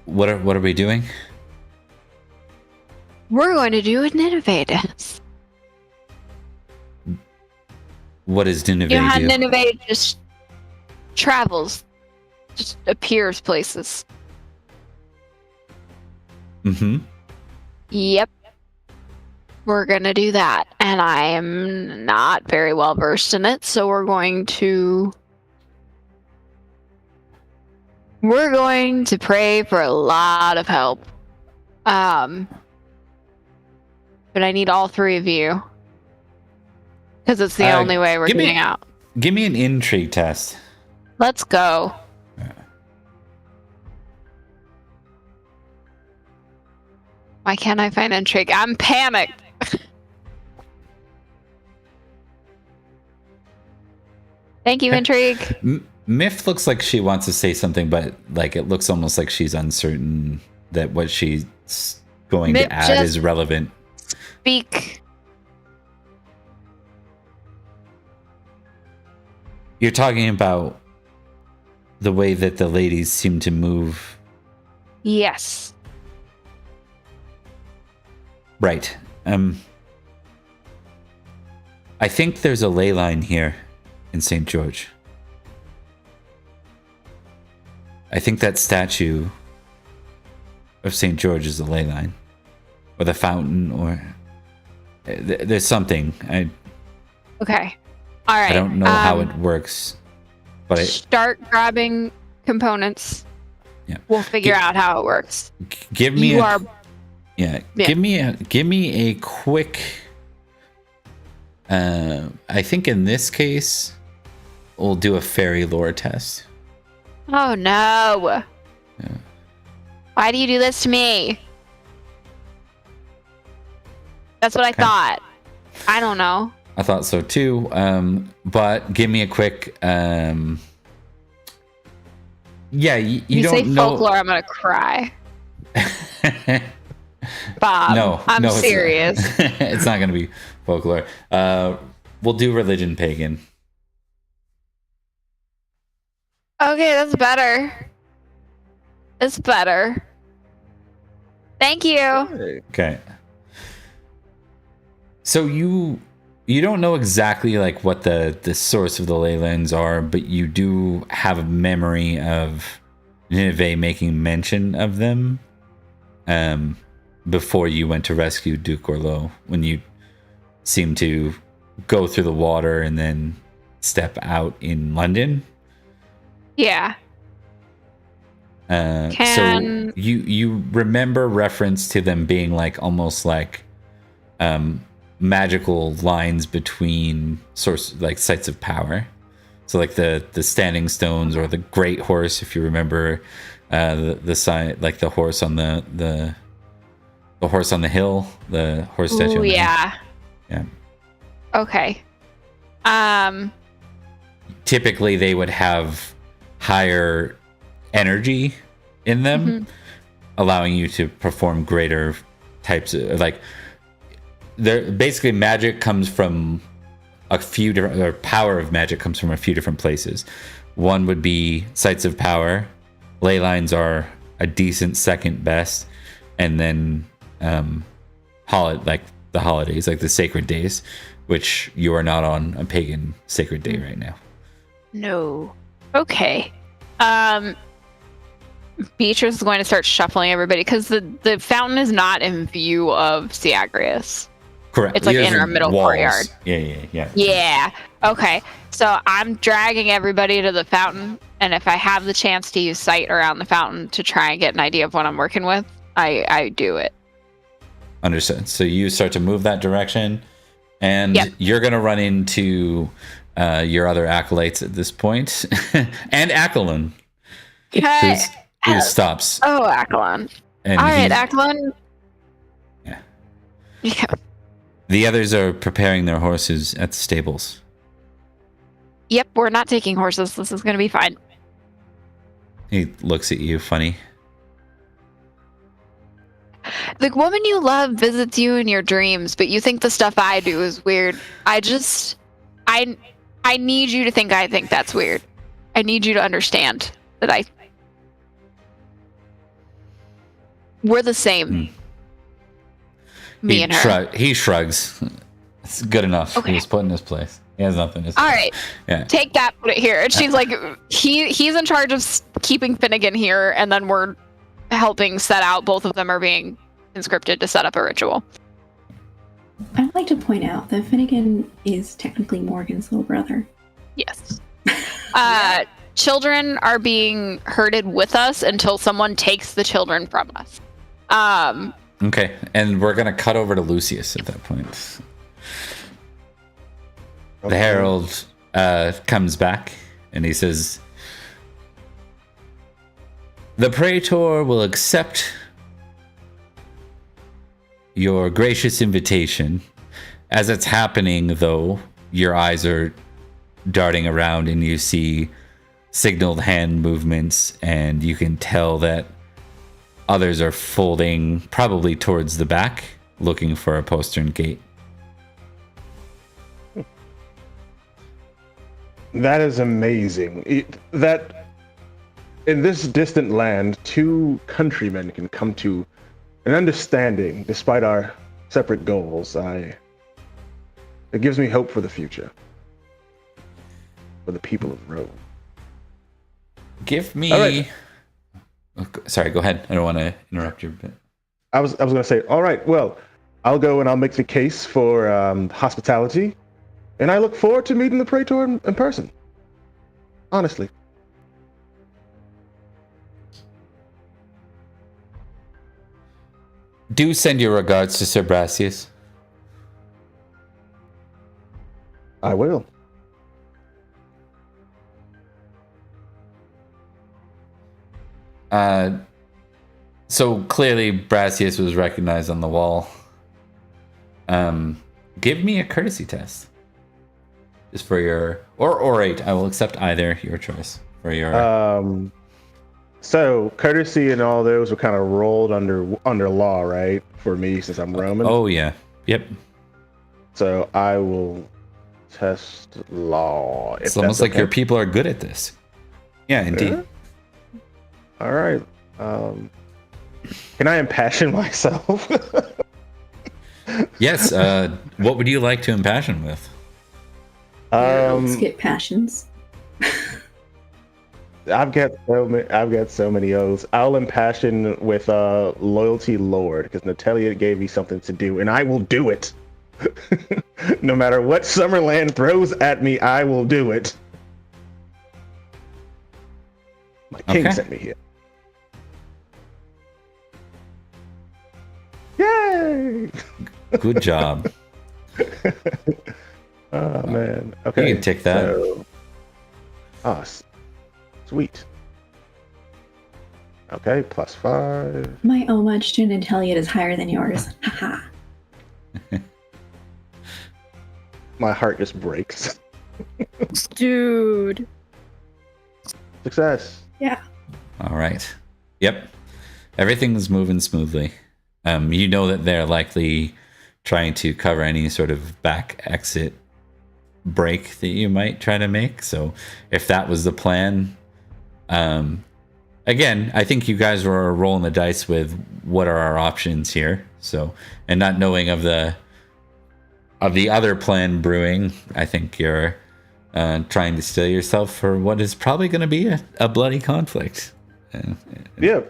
What are we doing? We're going to do an innovate dance. What does Nineveh You know how do? Nineveh just travels, just appears places. Mm-hmm. Yep. We're gonna do that. And I am not very well versed in it, so we're going to pray for a lot of help. But I need all 3 of you. Because it's the only way we're give me- getting out. Give me an intrigue test. Let's go. Why can't I find intrigue? I'm panicked. Thank you, intrigue. Miff looks like she wants to say something, but like it looks almost like she's uncertain that what she's going Miff to add just- is relevant. Speak. You're talking about the way that the ladies seem to move. Yes. Right. I think there's a ley line here in St. George. I think that statue of St. George is the ley line. Or the fountain, or... There's something. Okay. All right. I don't know how it works, but start grabbing components. Yeah. We'll figure out how it works. give me You a are. yeah, Yeah. give me a quick. I think in this case, we'll do a fairy lore test. Oh no! Yeah. Why do you do this to me? That's what I Okay. thought. I don't know. I thought so too. But give me a quick. Yeah, you say don't know. folklore, I'm gonna cry. Bob, No, I'm no, it's not. serious. It's not going to be folklore. We'll do religion pagan. Okay, that's better. It's better. Thank you. Okay. So you don't know exactly like what the source of the ley lines are, but you do have a memory of Nineveh making mention of them before you went to rescue Duke Orlo, when you seemed to go through the water and then step out in London. Yeah. So you remember reference to them being like almost like magical lines between source, like sites of power. So like the standing stones or the great horse, if you remember the sign, like the horse on the horse on the hill, the horse statue. Ooh, yeah. Yeah. Okay. Typically they would have higher energy in them, allowing you to perform greater types of like. There basically magic comes from a few different, or power of magic comes from a few different places. One would be sites of power. Ley lines are a decent second best, and then like the holidays, like the sacred days, which you are not on a pagan sacred day right now. No. Okay. Beatrice is going to start shuffling everybody because the fountain is not in view of Siagrius. Correct. It's like These in are our middle walls. courtyard. Yeah. Yeah. Okay. So I'm dragging everybody to the fountain, and if I have the chance to use sight around the fountain to try and get an idea of what I'm working with, I do it. Understood. So you start to move that direction, and you're going to run into your other acolytes at this point, and Akelon, Okay. who stops. Oh, Akelon. And All right, Akelon. Yeah. Yeah. The others are preparing their horses at the stables. Yep, we're not taking horses. This is going to be fine. He looks at you funny. The woman you love visits you in your dreams, but you think the stuff I do is weird. I need you to think I think that's weird. I need you to understand that we're the same. Me and her. He shrugs. It's good enough. Okay. He was put in his place. He has nothing to say. All right. Yeah. Take that, put it here. And she's like, he's in charge of keeping Finnegan here, and then we're helping set out. Both of them are being conscripted to set up a ritual. I'd like to point out that Finnegan is technically Morgan's little brother. Yes. Children are being herded with us until someone takes the children from us. Okay. And we're going to cut over to Lucius at that point. The herald comes back and he says, "The praetor will accept your gracious invitation. As it's happening, though, your eyes are darting around and you see signaled hand movements, and you can tell that others are folding probably towards the back, looking for a postern gate." That is amazing. That in this distant land, two countrymen can come to an understanding despite our separate goals. It gives me hope for the future. For the people of Rome. Give me... All right. Sorry, go ahead. I don't want to interrupt your bit. I was going to say, all right, well, I'll go and I'll make the case for hospitality And I look forward to meeting the Praetor in person. Honestly. Do send your regards to Sir Brassius. I will. So clearly Brassius was recognized on the wall. Give me a courtesy test. Just for your or orate. I will accept either, your choice. For your So courtesy and all those were kind of rolled under law, right? For me, since I'm Roman. Oh yeah. Yep. So I will test law. It's almost like your people are good at this. Yeah, indeed. Yeah. All right. Can I impassion myself? Yes. What would you like to impassion with? Let's get passions. I've got so many oaths. I'll impassion with loyalty lord, because Natalia gave me something to do, and I will do it. No matter what Summerland throws at me, I will do it. My king sent me here. Yay! Good job. Oh man. Okay. You can take that. Sweet. Okay, +5. My homage to Natalia is higher than yours. Haha. My heart just breaks. Dude. Success. Yeah. All right. Yep. Everything's moving smoothly. You know that they're likely trying to cover any sort of back exit break that you might try to make. So if that was the plan, again, I think you guys were rolling the dice with what are our options here. So, and not knowing of the other plan brewing, I think you're trying to steel yourself for what is probably going to be a bloody conflict. Yeah.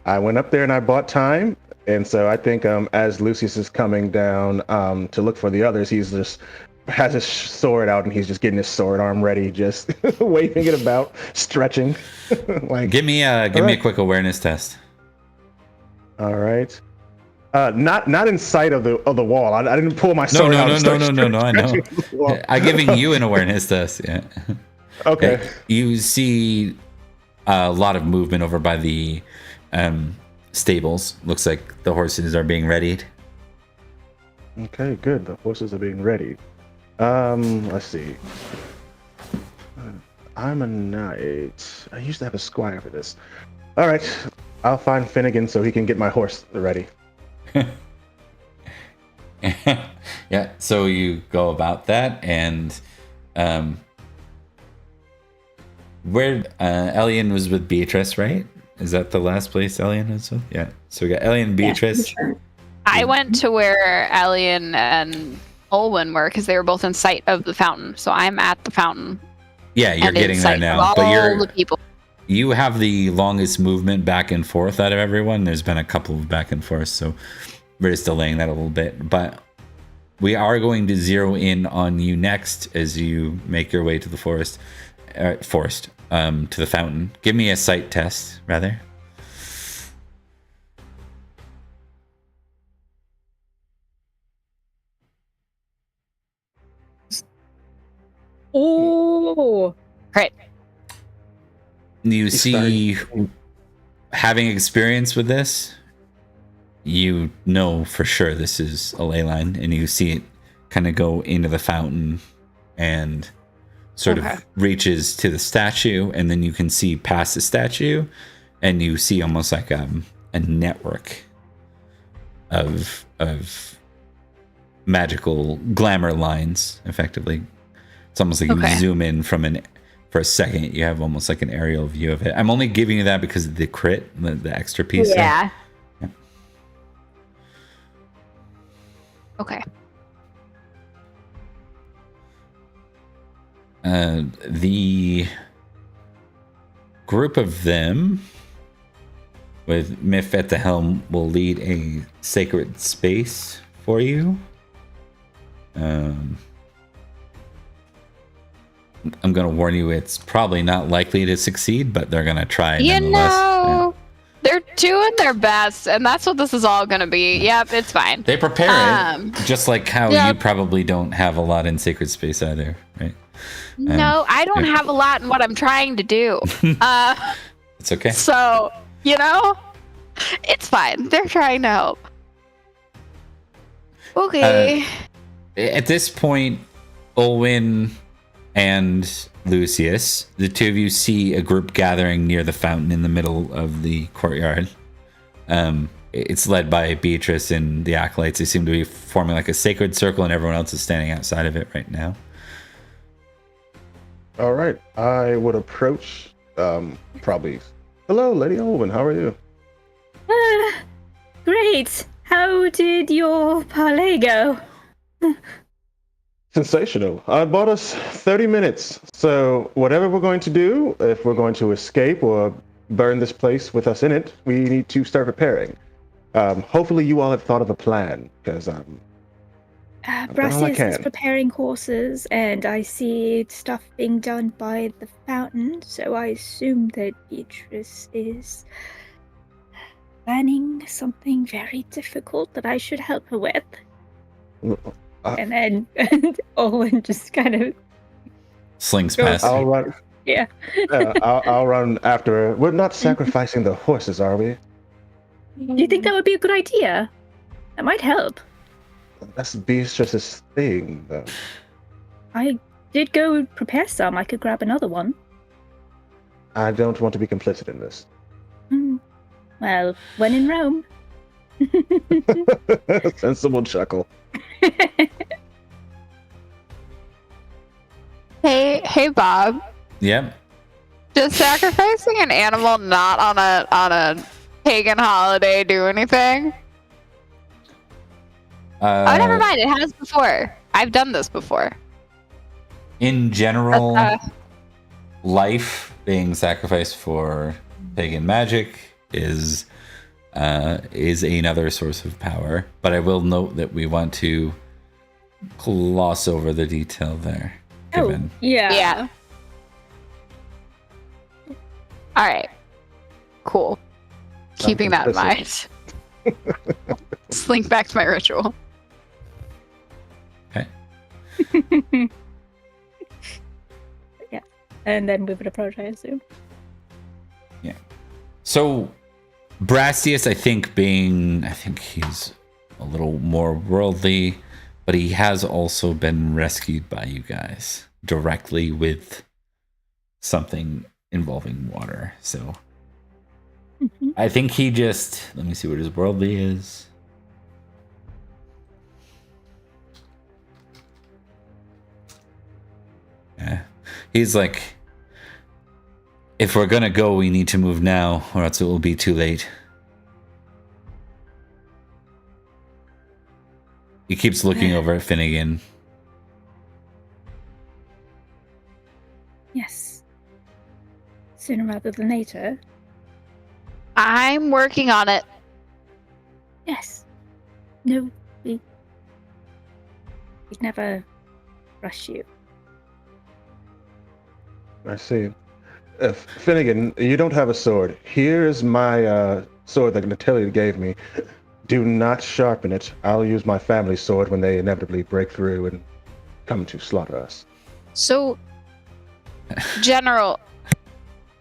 I went up there and I bought time, and so I think as Lucius is coming down to look for the others, he's just has his sword out and he's just getting his sword arm ready, just waving it about, stretching. Like, give me a quick awareness test. All right. Not in sight of the wall. I didn't pull my sword out. No. I know. I'm giving you an awareness test. Yeah. Okay. You see a lot of movement over by the stables. Looks like the horses are being readied. Okay, good. The horses are being readied. Let's see. I'm a knight. I used to have a squire for this. All right. I'll find Finnegan so he can get my horse ready. Yeah, so you go about that, and where Elian was with Beatrice, right? Is that the last place Elian was with? Yeah. So we got Elian and Beatrice. Yeah, I went to where Elian and Olwen were because they were both in sight of the fountain. So I'm at the fountain. Yeah, you're and getting in there sight now. of But all the people. you have the longest movement back and forth out of everyone. There's been a couple of back and forth, so we're just delaying that a little bit. But we are going to zero in on you next as you make your way to the forest, to the fountain. Give me a sight test, rather. Oh. Right. You see, having experience with this, you know for sure this is a ley line, and you see it kind of go into the fountain and sort of reaches to the statue, and then you can see past the statue, and you see almost like a network of magical glamour lines, effectively. It's almost like you zoom in for a second, you have almost like an aerial view of it. I'm only giving you that because of the crit, the extra piece. Yeah. Yeah. Okay. The group of them, with Miff at the helm, will lead a sacred space for you. I'm going to warn you, it's probably not likely to succeed, but they're going to try You nonetheless. know, they're doing their best, and that's what this is all going to be. Yep, it's fine. They prepare it, just like how you probably don't have a lot in Sacred Space either, right? No, I don't have a lot in what I'm trying to do. It's okay. So, it's fine. They're trying to help. Okay. At this point, Olwyn and Lucius, the two of you see a group gathering near the fountain in the middle of the courtyard. It's led by Beatrice and the acolytes. They seem to be forming like a sacred circle, and everyone else is standing outside of it right now. All right, I would approach. Probably. Hello, Lady Olwyn. How are you? Great. How did your parlay go? Sensational. I bought us 30 minutes. So whatever we're going to do, if we're going to escape or burn this place with us in it, we need to start preparing. Hopefully you all have thought of a plan, because Brassius is preparing horses, and I see stuff being done by the fountain, so I assume that Beatrice is planning something very difficult that I should help her with. And then Olin just kind of slings past. I'll run. Yeah. I'll run after her. We're not sacrificing the horses, are we? Do you think that would be a good idea? That might help. That's Beatrice's thing, though. I did go prepare some. I could grab another one. I don't want to be complicit in this. Well, when in Rome. Sensible chuckle. Hey, Bob. Yep. Does sacrificing an animal not on a pagan holiday do anything? Oh, never mind. It has before. I've done this before. In general, life being sacrificed for pagan magic is another source of power. But I will note that we want to gloss over the detail there. Given. Yeah. All right. Cool. Keeping that in mind. Slink back to my ritual. Okay. Yeah. And then we would approach, I assume. Yeah. So Brassius, I think he's a little more worldly, but he has also been rescued by you guys directly with something involving water. So I think he just, let me see what his worldly is. Yeah. He's like, if we're gonna go, we need to move now, or else it will be too late. He keeps looking over at Finnegan. Yes. Sooner rather than later. I'm working on it. Yes. No, we'd never rush you. I see. Finnegan, you don't have a sword. Here's my sword that Natalia gave me. Do not sharpen it. I'll use my family sword when they inevitably break through and come to slaughter us. So, General,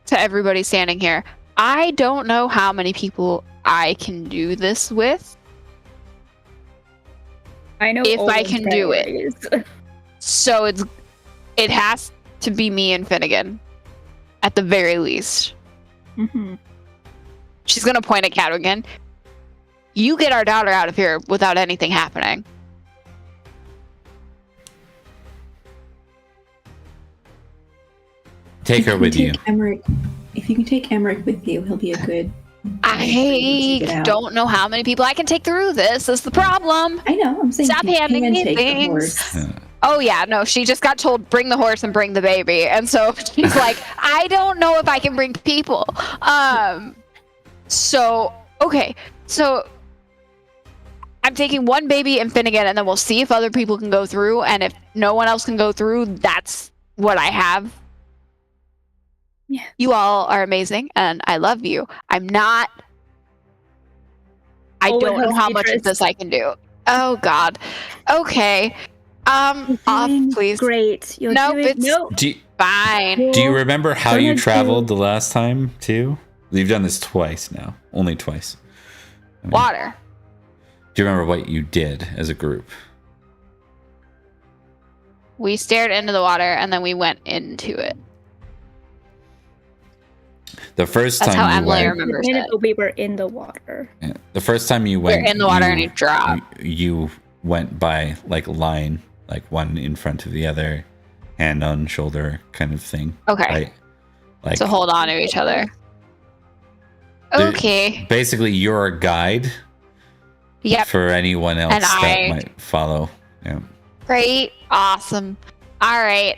to everybody standing here, I don't know how many people I can do this with. I know if I can do it. So it has to be me and Finnegan, at the very least. Mm-hmm. She's gonna point at Cadogan. You get our daughter out of here without anything happening. Take her with you. If you can take Emmerich with you, he'll be a good... I don't know how many people I can take through this. Is the problem. I know. I'm saying stop handing me things. Oh yeah, no. She just got told bring the horse and bring the baby, and so she's like, I don't know if I can bring people. So okay, so I'm taking one baby and Finnegan, and then we'll see if other people can go through. And if no one else can go through, that's what I have. Yeah. You all are amazing, and I love you. I'm not. I Owen don't know hopes how you much of trust. this I can do. Oh God. Okay. You're Off, doing please. Great. You're Nope, doing it's- no. Fine. Do you remember how you Gonna traveled do- the last time too? You've done this twice now, only twice. I mean, Water. do you remember what you did as a group? We stared into the water, and then we went into it. The first That's time how you Emily went, remembers The minute it. we were in the water. yeah, the first time you went, We're in the water and it dropped. You went by like line, like one in front of the other, hand on shoulder kind of thing. Okay. Right? Like So hold on to each other. There- Okay. basically, you're a guide Yep. for anyone else And that I- might follow. Yeah. Great. Awesome. All right.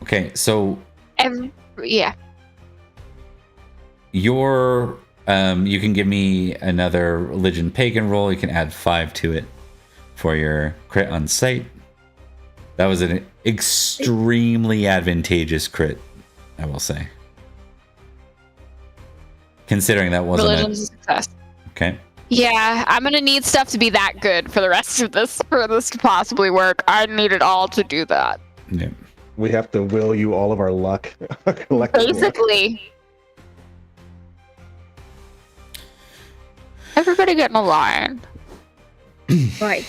Okay, so Yeah. your you can give me another religion pagan roll. You can add 5 to it for your crit on sight. That was an extremely advantageous crit, I will say. Considering that wasn't Religion's a success. okay. Yeah, I'm gonna need stuff to be that good for the rest of this, for this to possibly work. I need it all to do that. Yeah. We have to will you all of our luck. Collective luck. Basically. Everybody get in a line. Right.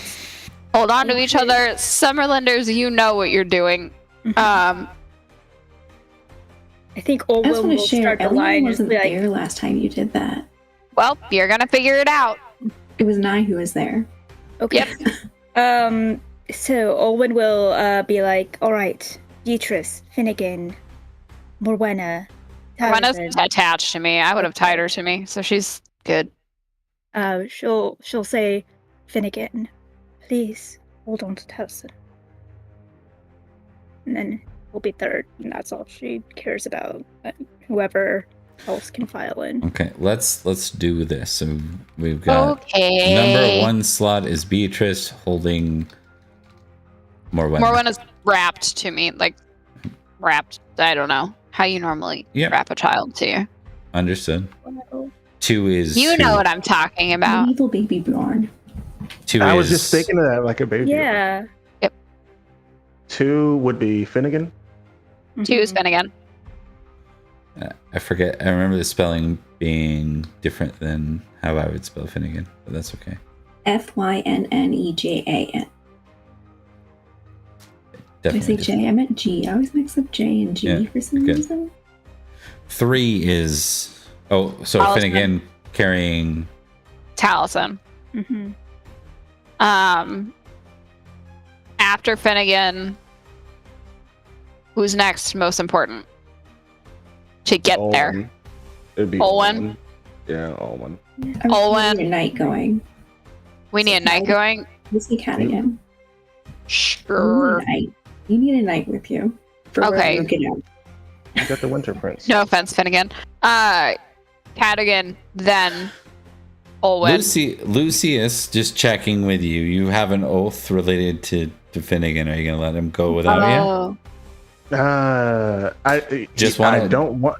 Hold on to each other. Summerlanders, you know what you're doing. I think I just Owen want will to share. start the Ellie line and wasn't be like, there last time you did that. Well, you're gonna figure it out. It was Nye who was there. okay. So Owen will be like, all right, Beatrice, Finnegan, Morwenna, Rena's Townsend. attached to me. I would have tied her to me, so she's good. She'll say, Finnegan, please hold on to Towson. And then we'll be third, and that's all she cares about. Whoever else can file in. Okay, let's do this. So we've got Okay. number 1 slot is Beatrice holding Morwenna. Morwenna's wrapped to me, like wrapped. I don't know how you normally Yeah. wrap a child to you. Understood. 2 is You know what I'm talking about. An evil baby born. 2 I is was just thinking of that like a baby. Yeah. 2 would be Finnegan. 2 is Finnegan. I forget. I remember the spelling being different than how I would spell Finnegan, but that's okay. Fynnnejan. Did I Definitely. say J? I meant G. I always mix up J and G Yeah, for some good. reason. 3 is so Allison. Finnegan carrying. Taliesin. Mm-hmm. After Finnegan, who's next? Most important to get there. Owen. It'd be Owen. Yeah, Owen. Owen. Need a night going. We need a night going. We'll see Cat again. Sure. You need a night with you. For Okay. wherever you get out. You got the Winter Prince. No offense, Finnegan. Cadigan, then Olwen. Lucius, just checking with you. You have an oath related to Finnegan. Are you gonna let him go without you? Oh. I Just I wanna- don't want.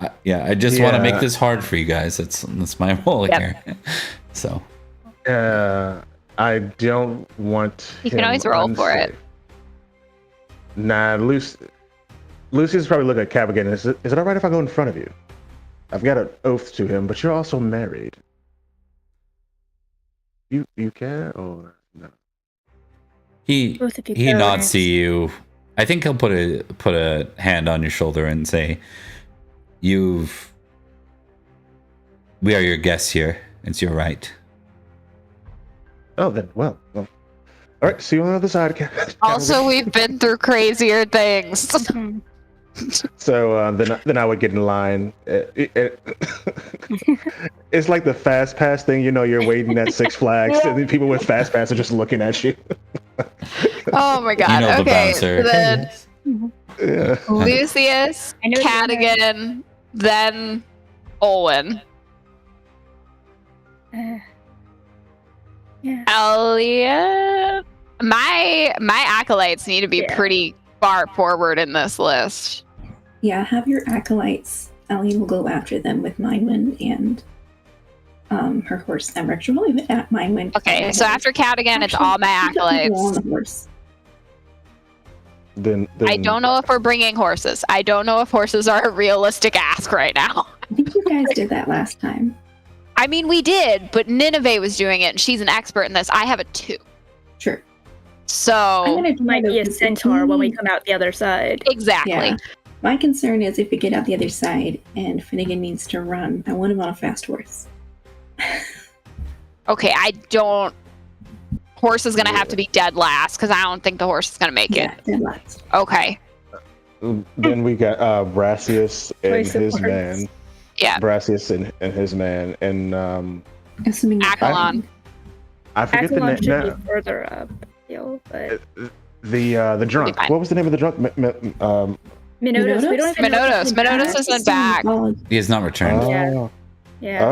I just want to Yeah. make this hard for you guys. That's my role Yep. here. So I don't want. You can him always roll for it. unsafe. Nah, Lucius probably look at Cab again. Is it all right if I go in front of you? I've got an oath to him, but you're also married. You care or no? he Both of you he go nods next. to you. I think he'll put a hand on your shoulder and say, we are your guests here. It's your right. Oh, then well. All right, see you on the other side. Also, we've been through crazier things. Mhm. So then I would get in line. It's like the fast pass thing, you're waiting at Six Flags, and then people with fast pass are just looking at you. Oh my god. You know the Okay. bouncer. So then Yeah. Lucius, I know the Cadigan, then Olwen. Yeah. Elliot, my acolytes need to be Yeah. pretty far forward in this list. Yeah, have your acolytes. Ellie will go after them with Minewind and her horse Emmerich. She'll probably at Minewind. Okay, so after Cadigan, it's all my On acolytes. the horse. Then I don't know if we're bringing horses. I don't know if horses are a realistic ask right now. I think you guys did that last time. I mean, we did, but Nineveh was doing it, and she's an expert in this. I have a 2. Sure. So I'm gonna try Might to- be a centaur when we come out the other side. exactly. Yeah. My concern is if we get out the other side and Finnegan needs to run, I want him on a fast horse. Okay, I don't. Horse is gonna have to be dead last because I don't think the horse is gonna make Yeah, it. dead last. Okay. Then we got Brassius and Choice of his words. man. Yeah. Brassius and his man, and Assuming Accolon. I forget Accolon the should name. be further up. Still, but The drunk. fine. What was the name of the drunk? Minotos. We don't even know if Minotos. he's Minotos back. isn't back. He has not returned. Oh, Yeah.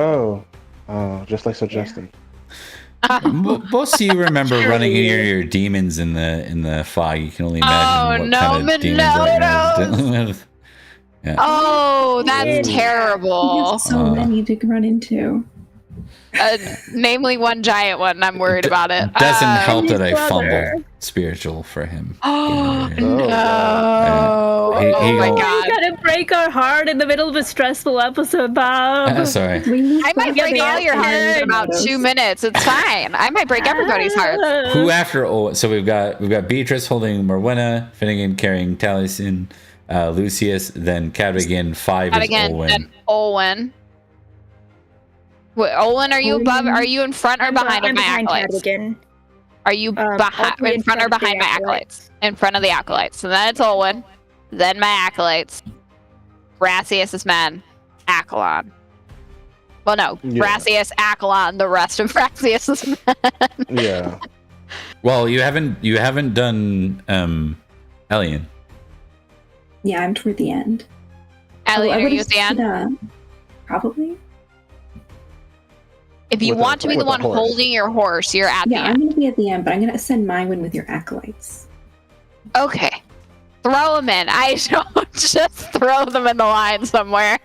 oh, just like Justin. Most of you remember running into your demons in the fog. You can only imagine what no, kind of demons that you're dealing with. Yeah. Oh, that's Yeah. He terrible. has so many to run into. Namely one giant one. I'm worried about it. Doesn't help his that I brother. fumbled spiritual for him. Oh, Yeah. no. He Oh my go- god. You gotta break our heart in the middle of a stressful episode, Bob. Sorry. I might break all your hearts in about 2 minutes. It's fine. I might break everybody's hearts. Who after? Oh, so we've got Beatrice holding Morwenna, Finnegan carrying Taliesin, Lucius, then Cadogan. 5 And is again, Olwen. then Olwen. Wait, Olwen, are you above? Are you in front or behind of my acolytes? Cadigan. Are you I'll behind, be in front or of the behind my acolytes? In front of the acolytes. So then it's Olwen, then my acolytes, Brassius' men, Accolon. Well, no, Yeah. Brassius, Accolon, the rest of Brassius' men. Yeah. Well, you haven't done Elian. Yeah, I'm toward the end. Ellie, I are would've you at the end? said, probably. If you With a- want to be the with a one horse. holding your horse, you're at Yeah, the I'm end. going to be at the end, but I'm going to send Minewind with your acolytes. Okay. Throw them in. I don't just throw them in the line somewhere.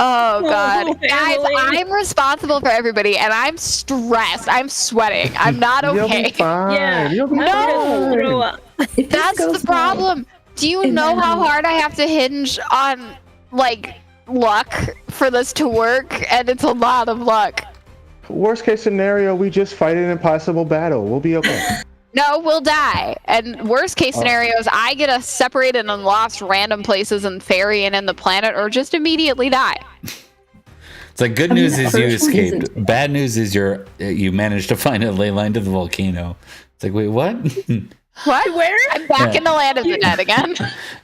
Oh god. Guys, family. I'm responsible for everybody and I'm stressed. I'm sweating. I'm not You'll be okay. fine. Yeah. You'll be No! fine. Throw up. If this That's goes the problem. Do you and know then- how hard I have to hinge on like luck for this to work? And it's a lot of luck. Worst case scenario, we just fight an impossible battle. We'll be okay. No, we'll die. And worst case scenarios, I get us separated and lost random places in Faerie and in the planet, or just immediately die. It's like good I mean, news the is you first one escaped. isn't- Bad news is you managed to find a ley line to the volcano. It's like, wait, what? What? Where? I'm back Yeah. in the land of the dead again.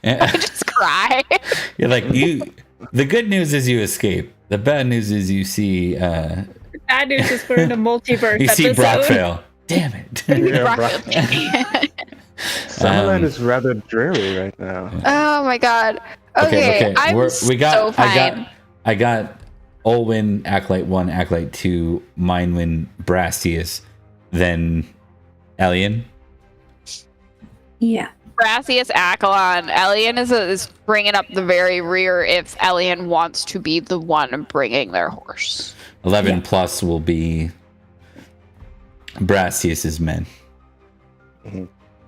I just cry. You're like you. The good news is you escape. The bad news is you see Bad news is we're in a multiverse you see episode. Brock fail. Damn it. Yeah, bro. Right. Summerland Um, is rather dreary right now. Oh my god. Okay, I'm We got. so fine. I got Olwen, Acolyte 1, Acolyte 2, Minewind, Brastius, then Elian. Yeah. Brassius, Accolon. Elian is bringing up the very rear if Elian wants to be the one bringing their horse. 11 plus will be Brastius's men.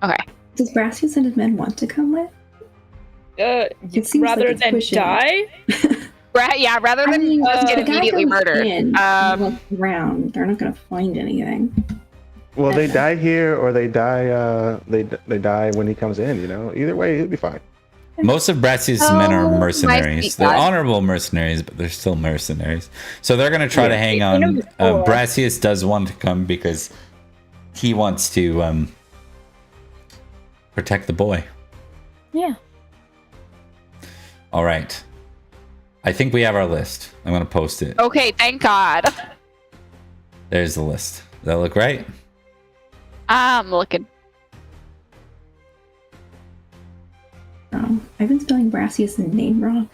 Okay. Does Brassius and his men want to come with? It seems Rather like it's than pushing it. die? Yeah, rather I than mean, us get the guy immediately goes murdered. in and looks around. They're not going to find anything. Well, they die here, or they die. They die when he comes in. You know, either way, he'll be fine. Most of Brastius's men Oh, are my mercenaries. sweet They're God. honorable mercenaries, but they're still mercenaries. So they're going to try Yeah. to hang You on. know before- Brastius does want to come because he wants to protect the boy. Yeah. All right. I think we have our list. I'm going to post it. Okay, thank God. There's the list. Does that look right? I'm looking. Oh, I've been spelling Brassius' name wrong.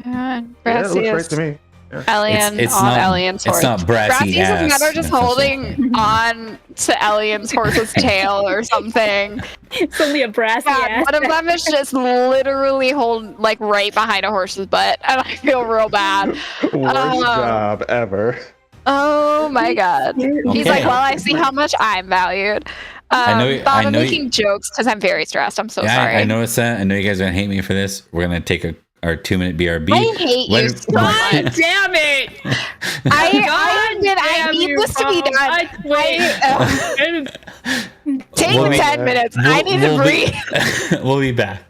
Yeah, it looks right to me. Elian It's on not- Elian's horse. it's not brassy Brassius and ass. Matt are just That's holding on to Elian's horse's tail or something. It's only a brassy God, ass. one of them is just literally like right behind a horse's butt, and I feel real bad. Worst job ever. Oh my god. He's like, well, I see how much I'm valued. I Bob, I'm know making jokes because I'm very stressed. I'm so Yeah, sorry. I noticed that. I know you guys are gonna hate me for this. We're gonna take our 2-minute BRB. I hate you so God much. damn it! I need this to be done. Take We'll be- 10 minutes. I need to breathe. We'll be back.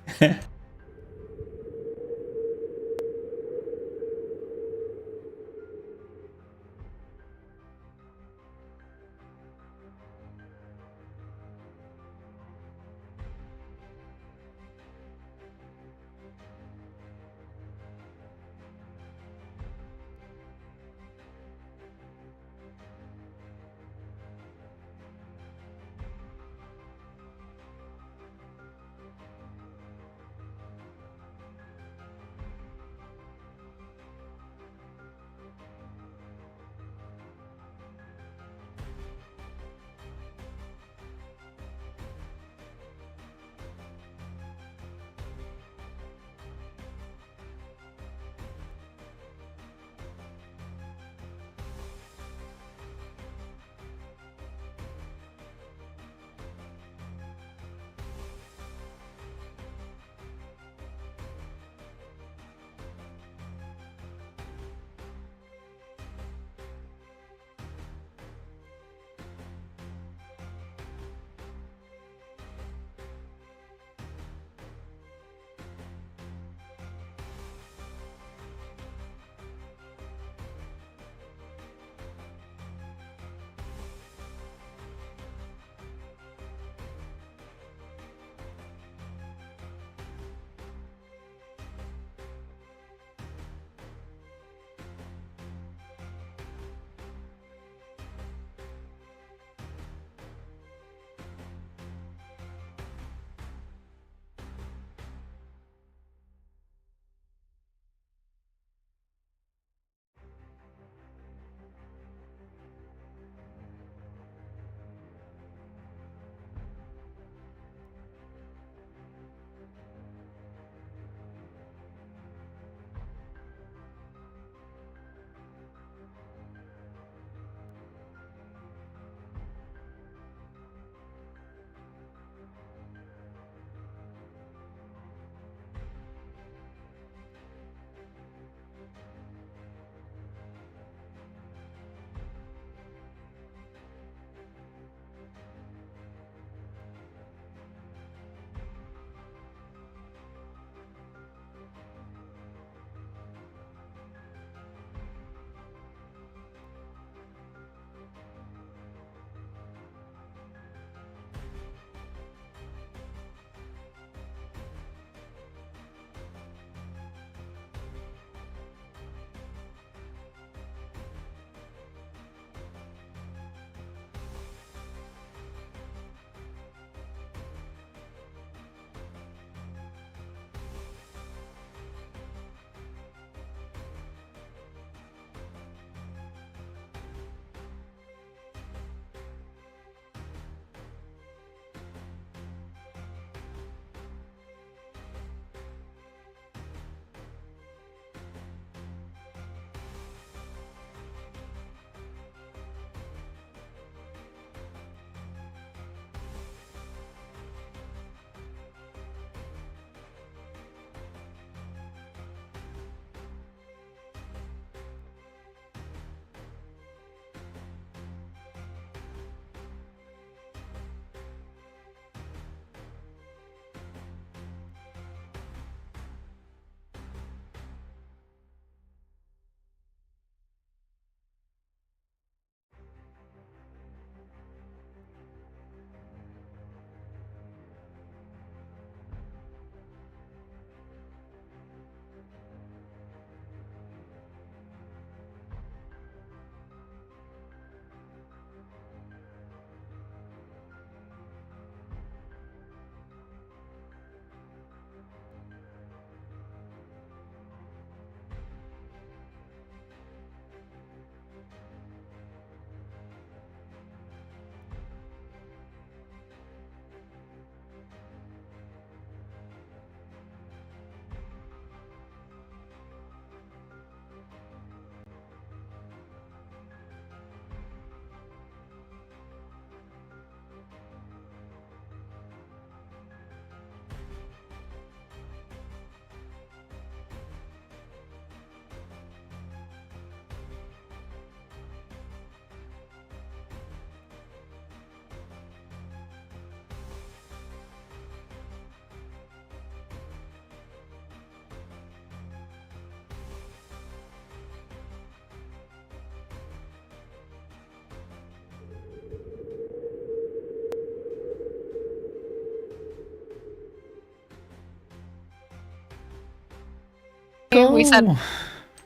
We said-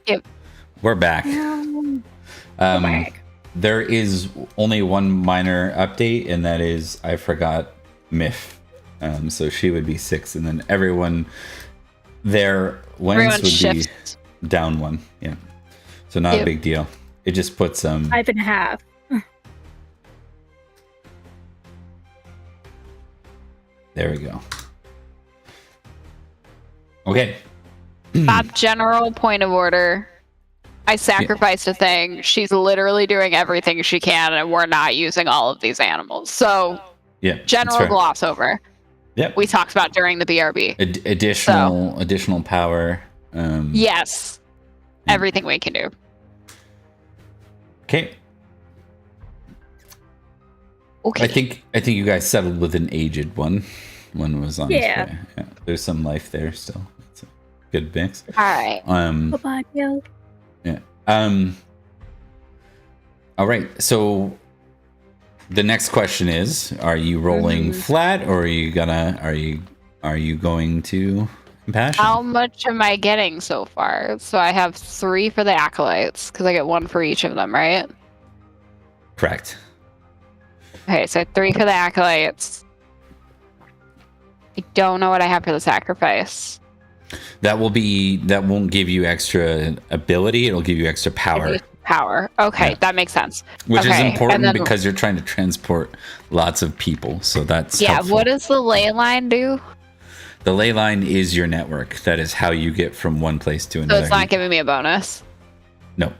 Yep. We're back. Back. There is only one minor update, and that is I forgot Miff. So she would be 6, and then everyone there Everyone would shifts. be down 1. Yeah. So not a Yep. big deal. It just puts 5.5. There we go. Okay. Bob, general point of order. I sacrificed a thing. She's literally doing everything she can, and we're not using all of these animals. So, Yeah. that's general fair. gloss over. Yep. We talked about during the BRB. Additional power. Yes. Everything we can do. Okay. Okay. I think you guys settled with an aged one. One was on his Yeah. way. Yeah. There's some life there still. It's a good mix. All right. Bye-bye, yo. Yeah. All right. So the next question is: are you rolling flat, or are you going to impassion? How much am I getting so far? So I have 3 for the acolytes because I get 1 for each of them, right? Correct. Okay, so 3 for the acolytes. I don't know what I have for the sacrifice. That won't give you extra ability. It'll give you extra power, Power. Okay, Yeah. that makes sense. which is Okay, important and then- because you're trying to transport lots of people. So that's Yeah, helpful. what does the ley line do? The ley line is your network. That is how you get from one place to So another. it's not giving me a bonus. No.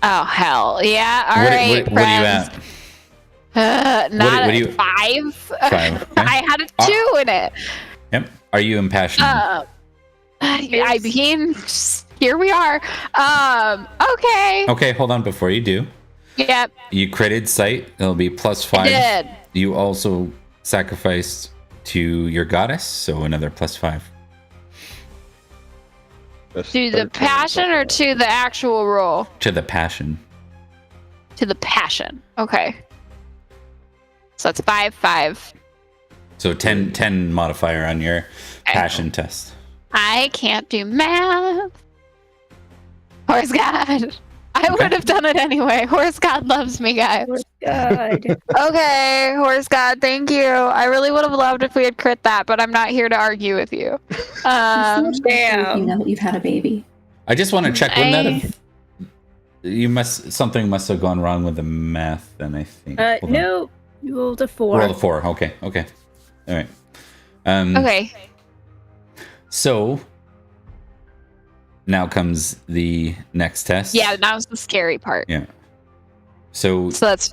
Oh hell yeah! All right, what are you at? Not what do a you- 5. 5. Okay. I had a 2 in it. Yep. Are you impassioned? I mean, here we are. Okay. Okay, hold on. Before you do, Yep. you critted sight. It'll be +5. I did. You also sacrificed to your goddess, so another +5. That's To the 13. passion or to the actual roll? To the passion. To the passion. Okay. So that's 5. So 10 modifier on your passion test. I can't do math. Horse God. I would have done it anyway. Horse God loves me, guys. Oh, God. Okay, Horse God, thank you. I really would have loved if we had crit that, but I'm not here to argue with you. So much damn. you now that you've had a baby. I just want to check when that something must have gone wrong with the math. Then I think. Hold on. No. You rolled a 4. Roll a 4. Okay. All right. Okay. So now comes the next test. Yeah, that was the scary part. Yeah. So So that's.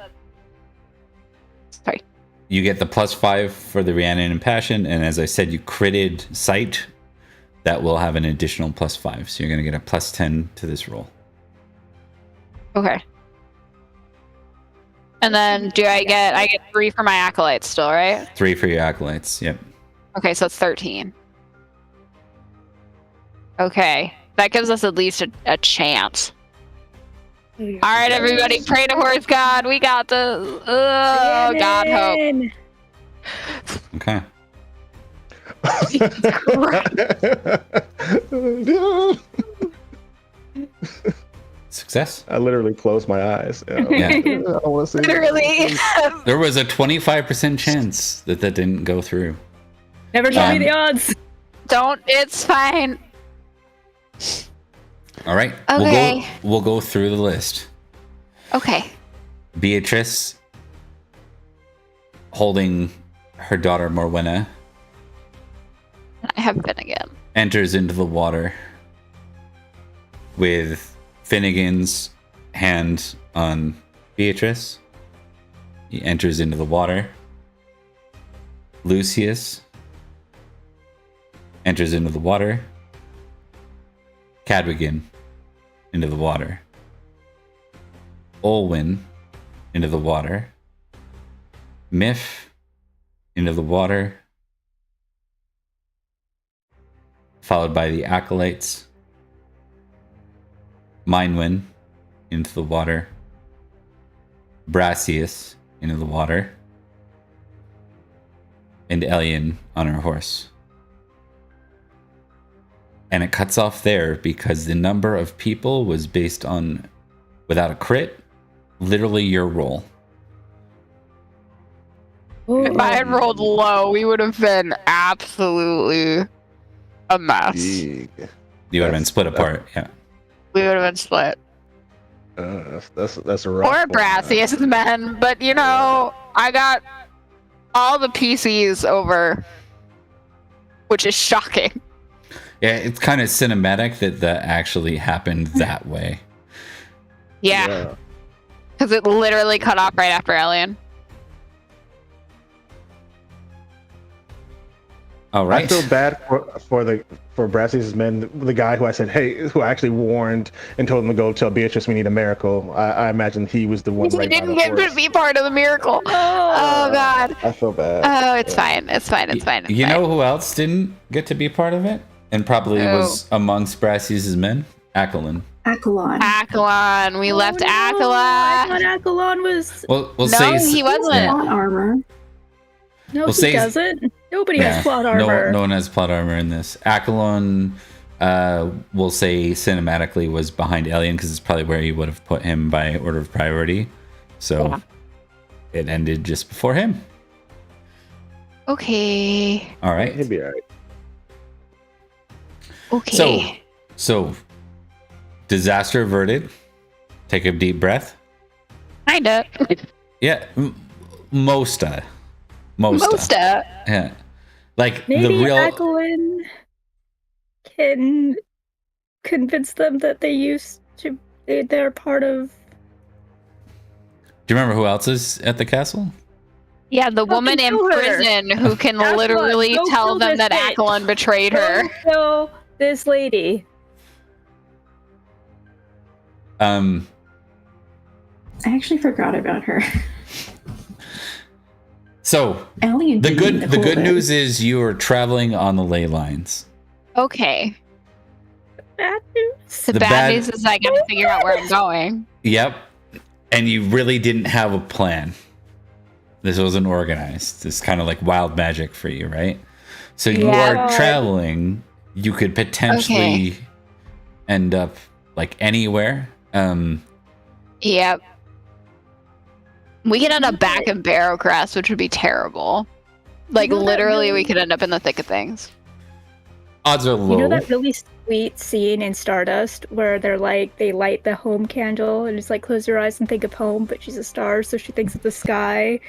Sorry. you get the +5 for the Rhiannon and Passion, and as I said, you critted sight. That will have an additional +5, so you're going to get a +10 to this roll. Okay. And then I get 3 for my acolytes still, right? 3 for your acolytes. Yep. Okay, so it's 13. Okay. That gives us at least a chance. All right, everybody, pray to Horse God. We got this. Oh, God hope. Okay. Success. I literally closed my eyes. Yeah. I don't want to see Literally. There was a 25% chance that didn't go through. Never tell me the odds. Don't. It's fine. All right. Okay. We'll go through the list. Okay. Beatrice holding her daughter Morwenna I have Finnegan. enters into the water with Finnegan's hand on Beatrice. He enters into the water. Lucius enters into the water. Cadwigan into the water. Olwyn into the water. Miff into the water. Followed by the acolytes. Minewin into the water. Brassius into the water. And Elian on her horse. And it cuts off there because the number of people was based on, without a crit, literally your roll. If I had rolled low, we would have been absolutely a mess. Eeg. You would have been split apart. Yeah. We would have been split. That's a rough Or one. Brassius men, but you know, I got all the PCs over, which is shocking. Yeah, it's kind of cinematic that actually happened that way. Yeah, because it literally cut off right after Alien. All right. I feel bad for Brassius' men, the guy who I said, hey, who I actually warned and told him to go tell Beatrice we need a miracle. I imagine he was the one. He right by didn't the get horse. to be part of the miracle. Oh God. I feel bad. Oh, it's fine. It's fine. It's fine. It's You fine. know who else didn't get to be part of it? And probably was amongst Brassius' men? Akelin. Akelon. Akelon. We left I thought Akelon. Akelon was. We'll No, say he wasn't. Plot armor. No, We'll he say- doesn't. Nobody Yeah, has plot armor. No one has plot armor in this. Akelon, we'll say cinematically was behind Alien because it's probably where you would have put him by order of priority. So it ended just before him. Okay. All right. He'd be all right. Okay. So disaster averted. Take a deep breath. Kinda. Yeah, Mosta. Yeah, like Maybe the real. Akelin can convince them that they're part of. Do you remember who else is at the castle? Yeah, the woman in kill her. prison who can Akelon, literally go tell kill them this that bitch. Akelon betrayed her. Go kill this lady. I actually forgot about her. So Alien. the did good need to the hold good it. news is you are traveling on the ley lines. Okay. Bad news. The, The bad, bad- news is I gotta figure out where I'm going. Yep, and you really didn't have a plan. This wasn't organized. It's kind of like wild magic for you, right? So you Yeah. are traveling. You could potentially end up like anywhere. Yep. We could end up back in Barrowcrest, which would be terrible. Like, You know that literally, we really- could end up in the thick of things. Odds are You low. know that really sweet scene in Stardust where they light the home candle and it's like close your eyes and think of home, but she's a star, so she thinks of the sky,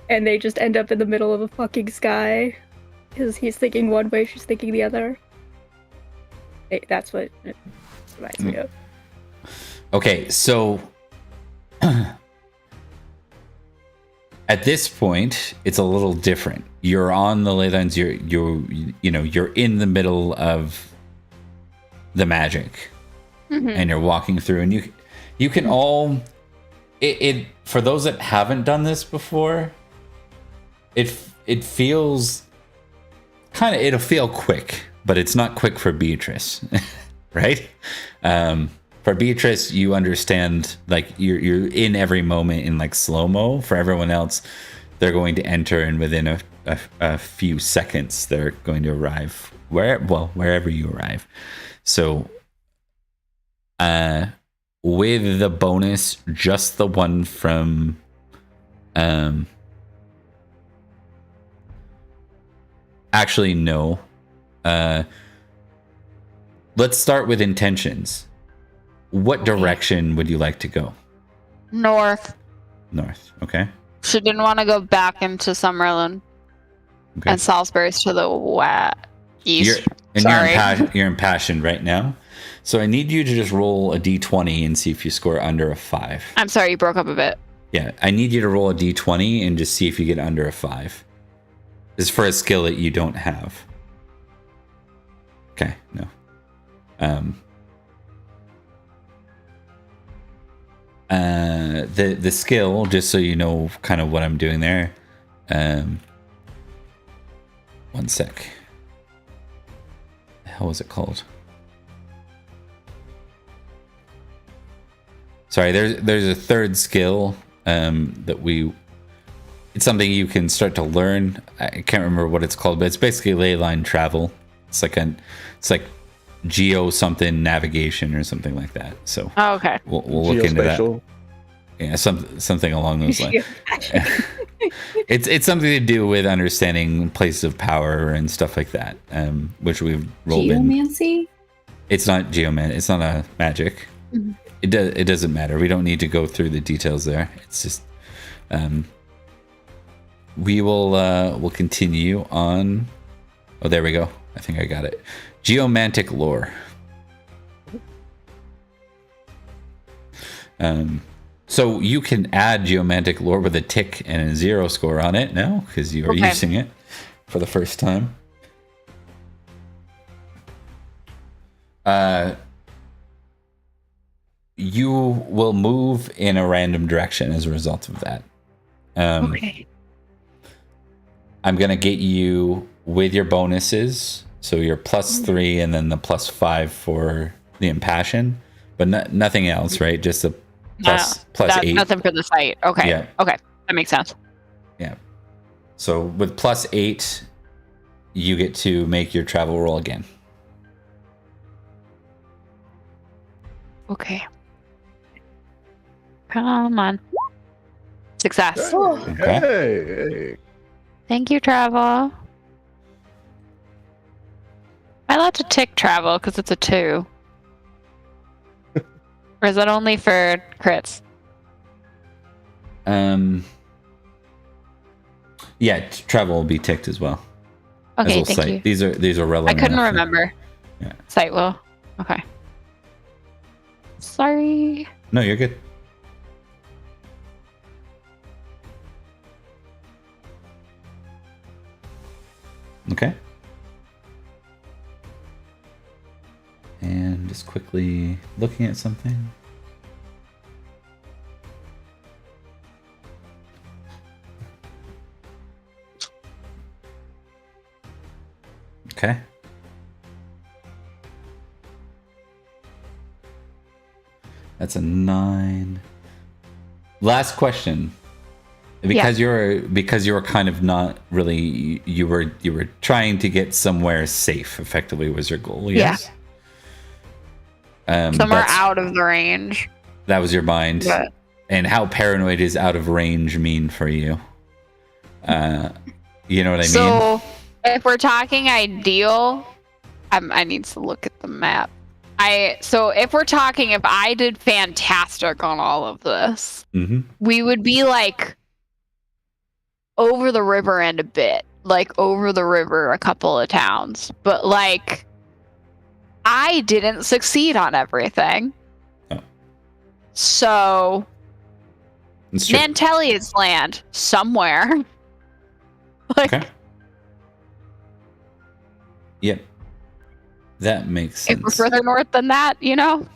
and they just end up in the middle of a fucking sky because he's thinking one way, she's thinking the other. That's what it reminds me of. Okay, so at this point, it's a little different. You're on the ley lines. You're in the middle of the magic, and you're walking through, and you can all it for those that haven't done this before. It feels kind of it'll feel quick, but it's not quick for Beatrice, right? For Beatrice, you understand, like you're in every moment in like slow-mo. For everyone else, they're going to enter, and within a few seconds, they're going to arrive wherever you arrive. So, with the bonus, just the one from, actually no. Let's start with intentions. What direction would you like to go? North. North, okay? She didn't want to go back into Summerland. Okay. And Salisbury's to the east. You're impassioned right now. So I need you to just roll a d20 and see if you score under a 5. I'm sorry, you broke up a bit. Yeah, I need you to roll a d20 and just see if you get under a 5. This is for a skill that you don't have. Okay, no. The skill, just so you know kind of what I'm doing there. One sec. The hell was it called? Sorry, there's a third skill that it's something you can start to learn. I can't remember what it's called, but it's basically ley line travel. It's like geo something navigation or something like that. So Oh, okay. we'll look into that. Geospatial. Yeah, something along those lines. It's something to do with understanding places of power and stuff like that, which we've rolled in. Geomancy? It's not geoman. It's not a magic. Mm-hmm. It doesn't matter. We don't need to go through the details there. It's just we'll continue on. Oh, there we go. I think I got it. Geomantic lore. So you can add geomantic lore with a tick and a 0 score on it now because you are using it for the first time. You will move in a random direction as a result of that. Okay. I'm gonna get you with your bonuses, so your +3 and then the +5 for the impassion, but nothing else, right? Just a +8. Nothing for the site. Okay. Yeah. Okay. That makes sense. Yeah. So with +8, you get to make your travel roll again. Okay. Come on. Success. Okay. Hey. Thank you, travel. Am I allowed to tick travel because it's a 2? Or is that only for crits? Yeah, travel will be ticked as well. Okay, as will thank sight. you. These are relevant. I couldn't enough. remember. Yeah. Sight will. Okay. Sorry. No, you're good. Okay. And just quickly looking at something. Okay. That's a 9. Last question. Because you were kind of not really you were trying to get somewhere safe, effectively was your goal, yes? Somewhere out of the range. That was your mind. Yeah. And how paranoid is out of range mean for you? You know what I mean? So if we're talking ideal, I need to look at the map. So if we're talking, if I did fantastic on all of this, we would be like over the river and a bit, like over the river a couple of towns, but like I didn't succeed on everything. Oh. So Nantelia's land somewhere. Like, okay. Yep. That makes sense. if we're further north than that, you know?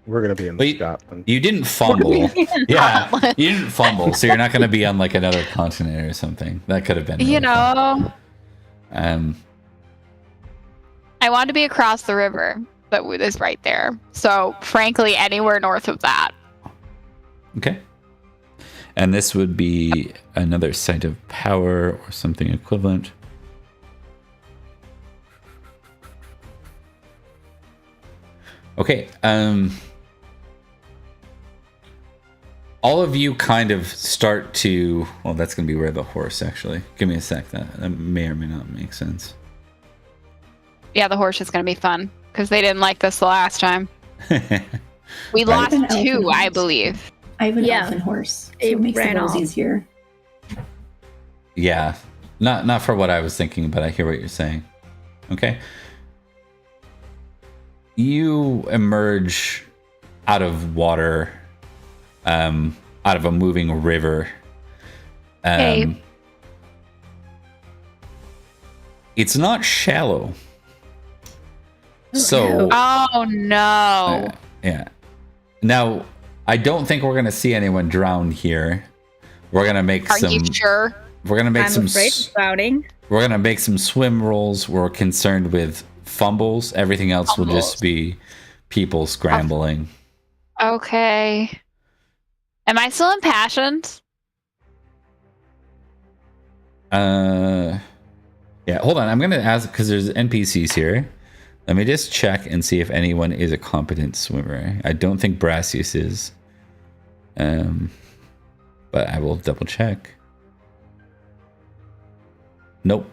We're gonna be in Scotland. You didn't fumble. Yeah, you didn't fumble, so you're not gonna be on like another continent or something. That could have been. You know. Fun. I want to be across the river that is right there. So, frankly, anywhere north of that. Okay. And this would be another site of power or something equivalent. Okay. All of you kind of start to... Well, that's going to be where the horse, actually. Give me a sec. That may or may not make sense. Yeah, the horse is going to be fun. Because they didn't like this the last time. We lost 2, I believe. I have an elfin horse, so it makes the rolls easier. Yeah. Not for what I was thinking, but I hear what you're saying. Okay. You emerge out of water, out of a moving river. Okay. It's not shallow. So. Oh no. Yeah. Now, I don't think we're gonna see anyone drown here. We're gonna make some. Are you sure? We're gonna make I'm afraid of drowning. We're gonna make some swim rolls. We're concerned with fumbles. Everything else will just be people scrambling. Okay. Am I still impassioned? Yeah, hold on. I'm going to ask because there's NPCs here. Let me just check and see if anyone is a competent swimmer. I don't think Brassius is. But I will double check. Nope.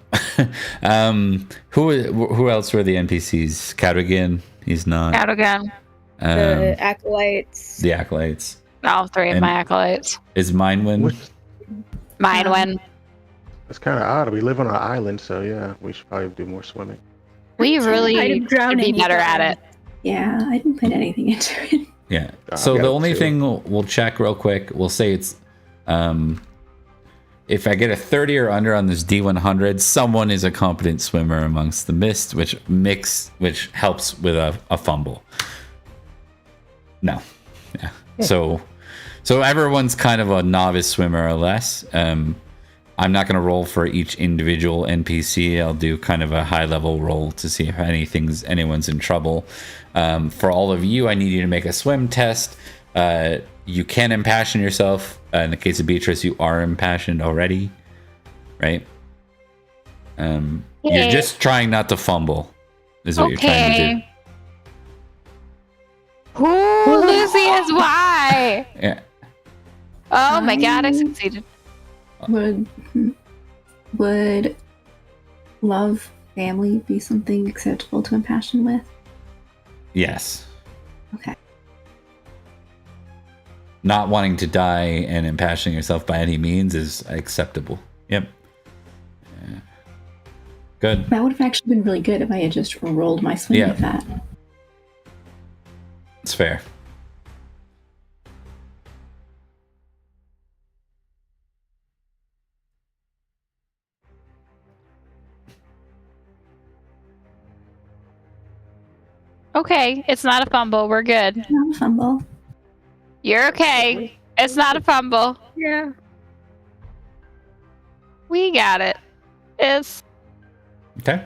Who else were the NPCs? Cadogan? He's not. Cadogan. The acolytes. The acolytes. All three of And- my acolytes. Is Minewin? Which, Mine win. it's kind of odd. We live on an island, so yeah, we should probably do more swimming. We really I'd should drowning be better at it. Yeah, I didn't put anything into it. Yeah. I So got the it only too. thing we'll check real quick, we'll say it's if I get a 30 or under on this D100, someone is a competent swimmer amongst the mist, which helps with a fumble. No. Yeah. So everyone's kind of a novice swimmer or less. I'm not going to roll for each individual NPC. I'll do kind of a high level roll to see if anyone's in trouble. For all of you, I need you to make a swim test. You can impassion yourself. In the case of Beatrice, you are impassioned already, right? You're Yay. just trying not to fumble, is what you're trying to do. Okay. Who Lucy is why? Yeah. Oh my god, I succeeded. Would love, family be something acceptable to impassion with? Yes. Okay. Not wanting to die and impassioning yourself by any means is acceptable. Yep. Yeah. Good. That would have actually been really good if I had just rolled my swim Yeah. with that. It's fair. Okay, it's not a fumble. We're good. Not a fumble. You're okay. It's not a fumble. Yeah. We got it. It's Okay.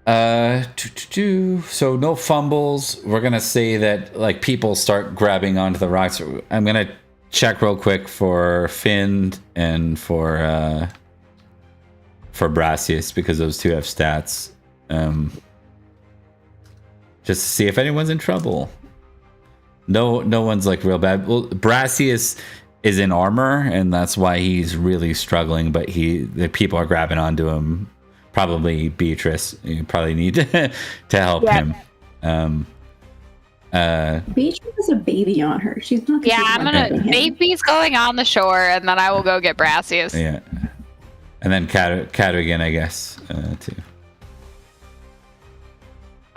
So no fumbles. We're gonna say that like people start grabbing onto the rocks. I'm gonna check real quick for Finn and for Brassius because those two have stats. Just to see if anyone's in trouble. No one's like real bad. Well, Brassius is in armor, and that's why he's really struggling. But the people are grabbing onto him. Probably Beatrice. You probably need to help him. Beatrice has a baby on her. She's not. yeah. I'm gonna. Baby's going on the shore, and then I will go get Brassius. Yeah, and then Cat again, I guess too.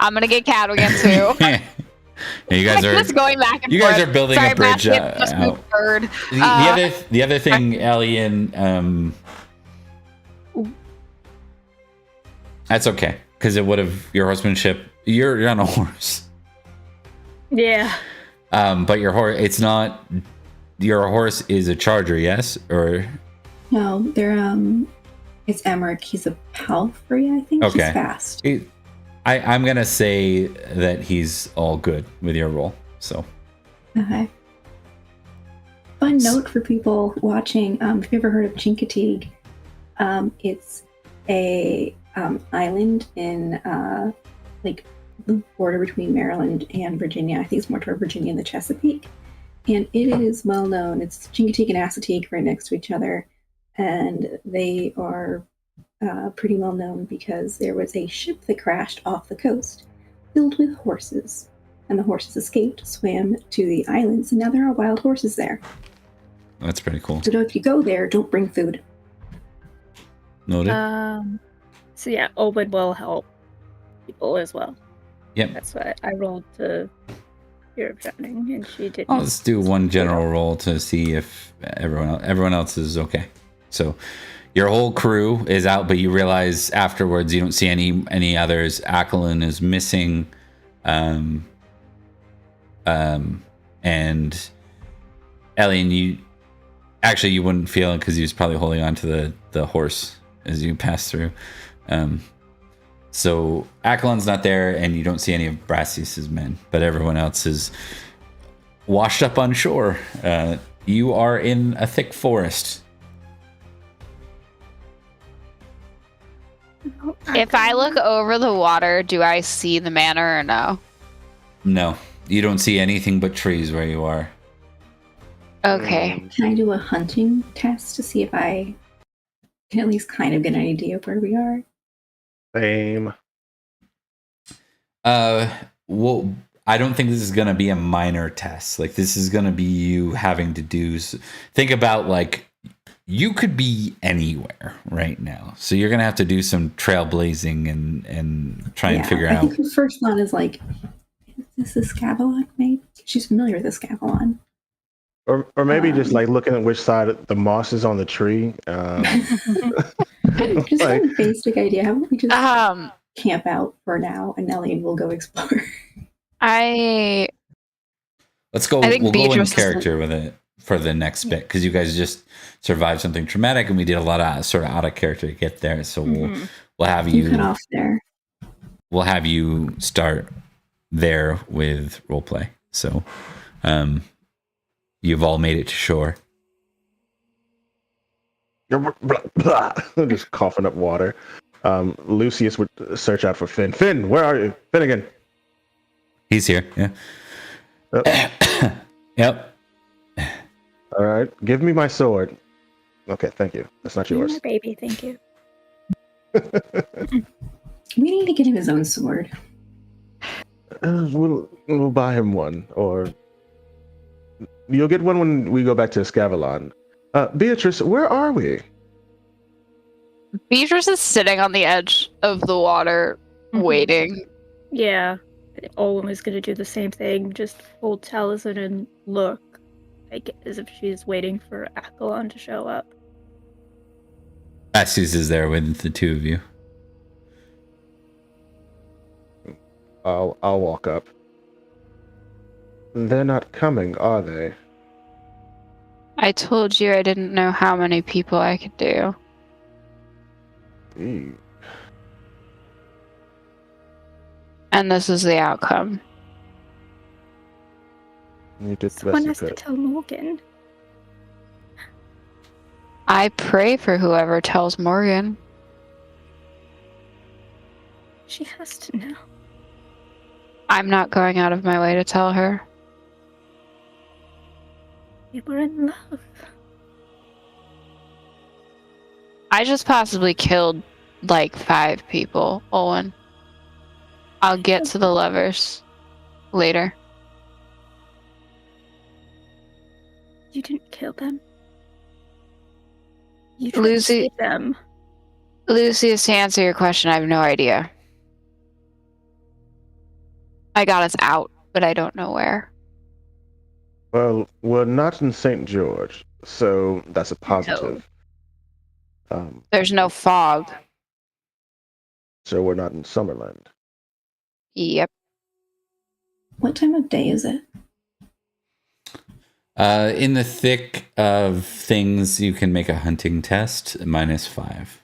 I'm gonna get Cat again too. Yeah, you guys are just going back and you forth. guys are building Sorry, a bridge Brassius just out. moved bird. The other thing, Alien, that's okay because it would have your horsemanship. You're on a horse. Yeah. But your horse, it's not. Your horse is a charger, yes, or No, they're it's Emmerich. He's a palfrey, I think. Okay. He's fast. I'm gonna say that he's all good with your roll. So Okay. Fun note for people watching: if you ever heard of Chincoteague, it's a island in like the border between Maryland and Virginia. I think it's more toward Virginia and the Chesapeake, and it is well known. It's Chincoteague and Assateague right next to each other, and they are pretty well known because there was a ship that crashed off the coast filled with horses, and the horses escaped, swam to the islands, and now there are wild horses there. that's pretty cool. So if you go there, don't bring food. Noted. So yeah, Owen will help people as well. Yep. That's why I rolled to fear of drowning, and she didn't. I'll just do one general roll to see if everyone else is okay. So your whole crew is out, but you realize afterwards you don't see any others. Ackland is missing, and Elian, you wouldn't feel it because he was probably holding on to the horse as you pass through. So Ackland's not there, and you don't see any of Brassius's men, but everyone else is washed up on shore. You are in a thick forest. If I look over the water, do I see the manor or no? No, you don't see anything but trees where you are. Okay. Can I do a hunting test to see if I can at least kind of get an idea of where we are? Same. Well, I don't think this is gonna be a minor test. Like, this is gonna be you having to do. Think about, like, you could be anywhere right now, so you're gonna have to do some trailblazing and try and figure I out. think the first thought is like, is this Camelot? Maybe she's familiar with this Camelot. Or maybe just like looking at which side the moss is on the tree. Just Like, a basic idea. How about we just camp out for now, and Ellie will go explore. I Let's go. I think We'll go in Beatrice is- character with it for the next bit, because you guys just survived something traumatic, and we did a lot of sort of out of character to get there. So we'll have You cut off there. we'll have you start there with roleplay. So, you've all made it to shore. just coughing up water. Lucius would search out for Finn. Finn, where are you? Finnegan. He's here. Yeah. Yep. Yep. All right. Give me my sword. Okay, thank you. That's not You're yours. my baby, thank you. We need to get him his own sword. We'll buy him one, or you'll get one when we go back to Scavalon. Beatrice, where are we? Beatrice is sitting on the edge of the water, waiting. Yeah. Olwen was gonna do the same thing, just hold Taliesin and look, like as if she's waiting for Accolon to show up. Assis is there with the two of you. I'll walk up. They're not coming, are they? I told you I didn't know how many people I could do. Eee. And this is the outcome. You did the Someone best has you to could. tell Morgan. I pray for whoever tells Morgan. She has to know. I'm not going out of my way to tell her. We were in love. I just possibly killed like 5 people, Owen. I'll get to the lovers later. You didn't kill them. You tried to Lucy- save them. Lucius, to answer your question, I have no idea. I got us out, but I don't know where. Well, we're not in St. George, so that's a positive. There's no fog. So we're not in Summerland. Yep. What time of day is it? In the thick of things, you can make a hunting test, -5.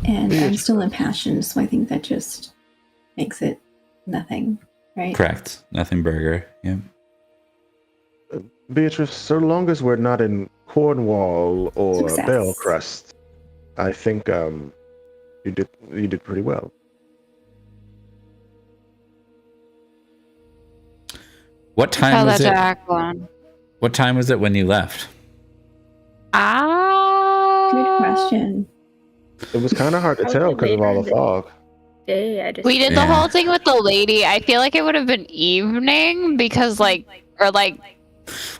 And I'm still impassioned, so I think that just makes it nothing, right? Correct. Nothing burger. Yeah. Beatrice, so long as we're not in Cornwall or Success. Belcrest, I think you did pretty well. What time Tell was that it? to Aquilon. What time was it when you left? Good question. It was kind of hard to tell because of all the fog. Day, I just We did the whole thing with the lady. I feel like it would have been evening because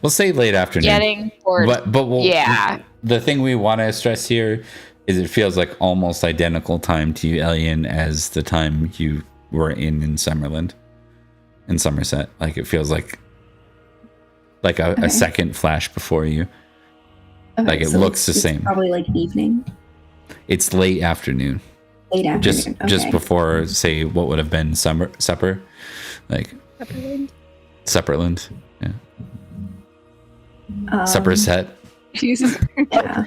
We'll say late afternoon. getting bored. But Yeah. The thing we want to stress here is it feels like almost identical time to you, Elian, as the time you were in Summerland, in Somerset. Like, it feels like a second flash before you. Okay, Like, it so looks the it's same. Probably like evening, It's late afternoon. late afternoon. Just okay. before, say, what would have been supper, like Supperland. Supperland, yeah, Um, supper set. Jesus, Yeah,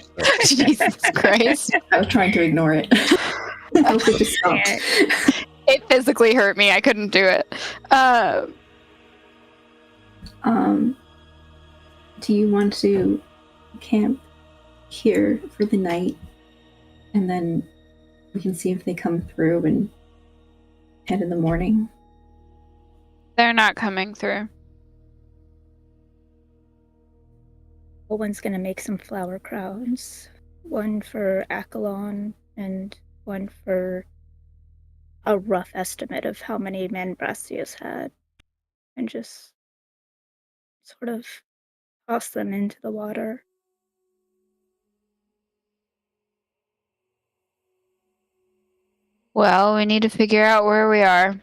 Jesus Christ. I was trying to ignore it. I hope it just stopped. It physically hurt me. I couldn't do it. Do you want to camp here for the night, and then we can see if they come through and head in the morning? They're not coming through. Owen's gonna make some flower crowns. One for Akalon and one for a rough estimate of how many men Brastius had. And just sort of toss them into the water. Well, we need to figure out where we are.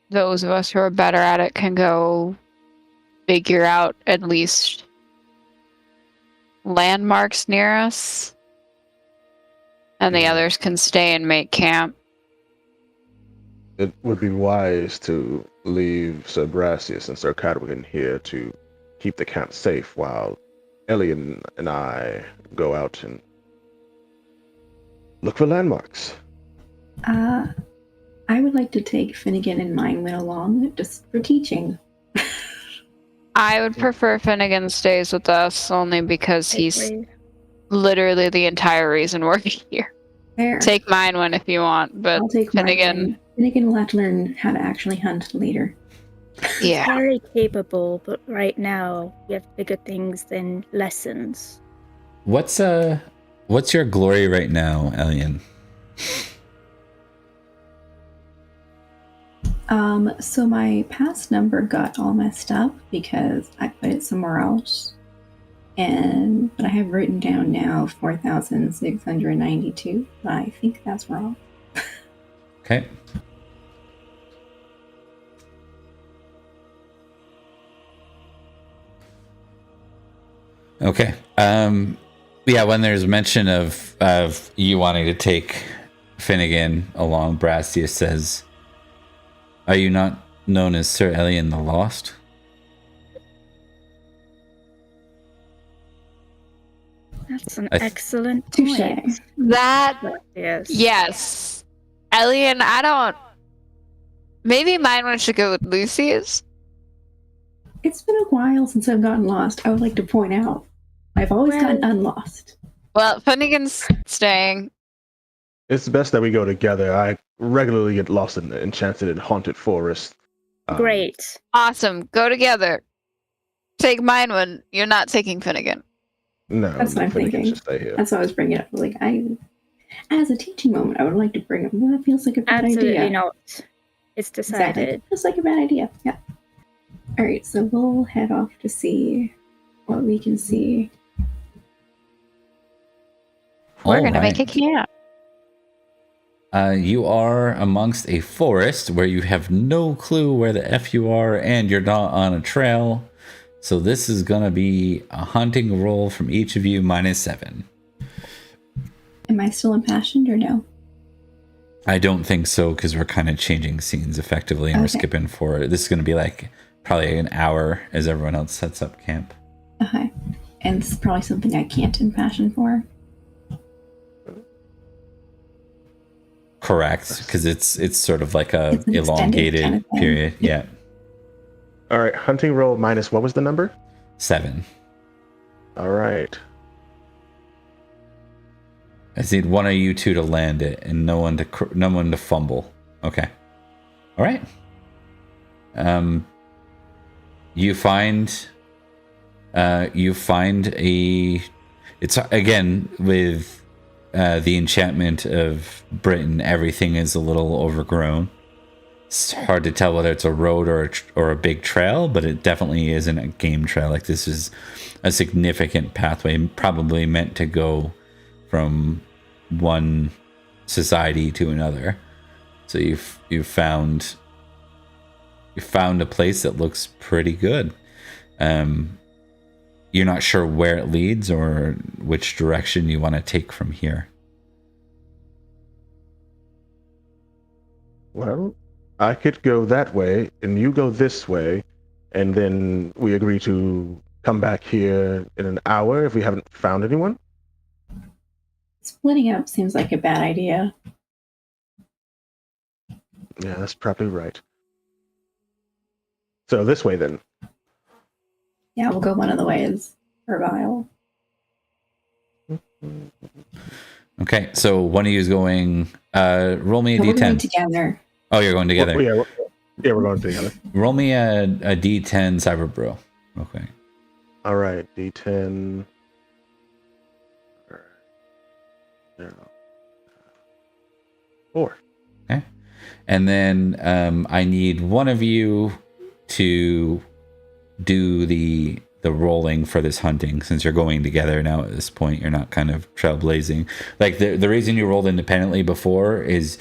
Those of us who are better at it can go figure out at least landmarks near us. And the others can stay and make camp. It would be wise to leave Sir Brassius and Sir Cadwin here to keep the camp safe while Elian and I go out and look for landmarks. I would like to take Finnegan and Minewind along just for teaching. I would prefer Finnegan stays with us only because he's literally the entire reason we're here. Fair. Take mine one if you want, but I'll take Finnegan. Finnegan will have to learn how to actually hunt later. Yeah. Very capable, but right now we have bigger things than lessons. What's your glory right now, Elian? So my past number got all messed up because I put it somewhere else. But I have written down now 4,692, but I think that's wrong. Okay. Okay. Yeah, when there's mention of you wanting to take Finnegan along, Brastius says, "Are you not known as Sir Elian the Lost?" That's an excellent Touche. point. That, Yes. yes. Elian, I don't... Maybe mine one should go with Lucy's. It's been a while since I've gotten lost. I would like to point out, I've always gotten unlost. Well, Finnegan's staying. It's best that we go together. I regularly get lost in the enchanted and haunted forest. Great. Awesome. Go together. Take mine one. You're not taking Finnegan. No, That's what I'm Finnegan thinking. should stay here. That's what I was bringing up. Like, as a teaching moment, I would like to bring up. Well, that feels like a bad Absolutely idea. not. It's decided. Exactly. Feels like a bad idea. Yeah. All right, so we'll head off to see what we can see. We're going to make a camp. You are amongst a forest where you have no clue where the F you are, and you're not on a trail. So this is going to be a hunting roll from each of you, -7. Am I still impassioned or no? I don't think so, because we're kind of changing scenes effectively, and we're skipping forward. This is going to be like probably an hour as everyone else sets up camp. Okay. And it's probably something I can't impassion for. Correct, because it's sort of like a It's an elongated kind of thing. period. Yeah. All right, hunting roll minus what was the number? 7. All right. I just need one of you two to land it, and no one to fumble. Okay. All right. You find a. It's again with the enchantment of Britain. Everything is a little overgrown. It's hard to tell whether it's a road or a big trail, but it definitely isn't a game trail. Like, this is a significant pathway, probably meant to go from one society to another. So you found a place that looks pretty good. You're not sure where it leads or which direction you want to take from here. Well, I could go that way, and you go this way, and then we agree to come back here in an hour if we haven't found anyone. Splitting up seems like a bad idea. Yeah, that's probably right. So this way then. Yeah, we'll go one of the ways for a while. Okay, so one of you is going. Roll me a We're going d10. together. Oh, you're going together. Yeah, we're going together. Roll me a d10 cyber brew. Okay. All right, D10. All right. 4. Okay. And then I need one of you to do the rolling for this hunting, since you're going together now at this point. You're not kind of trailblazing. Like the reason you rolled independently before is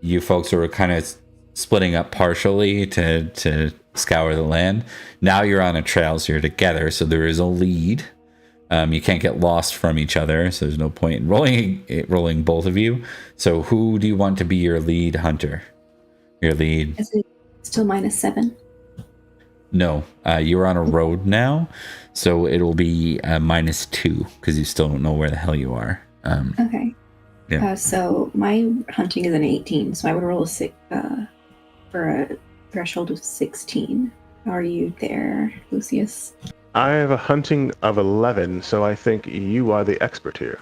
you folks were kind of splitting up partially to scour the land. Now you're on a trail, so you're together, so there is a lead. You can't get lost from each other, so there's no point in rolling both of you. So who do you want to be your lead hunter? Your lead? Is it still -7? No, you're on a road now, so it'll be -2 because you still don't know where the hell you are. Okay. Yeah. So my hunting is an 18, so I would roll a 6 for a threshold of 16. How are you there, Lucius? I have a hunting of 11, so I think you are the expert here.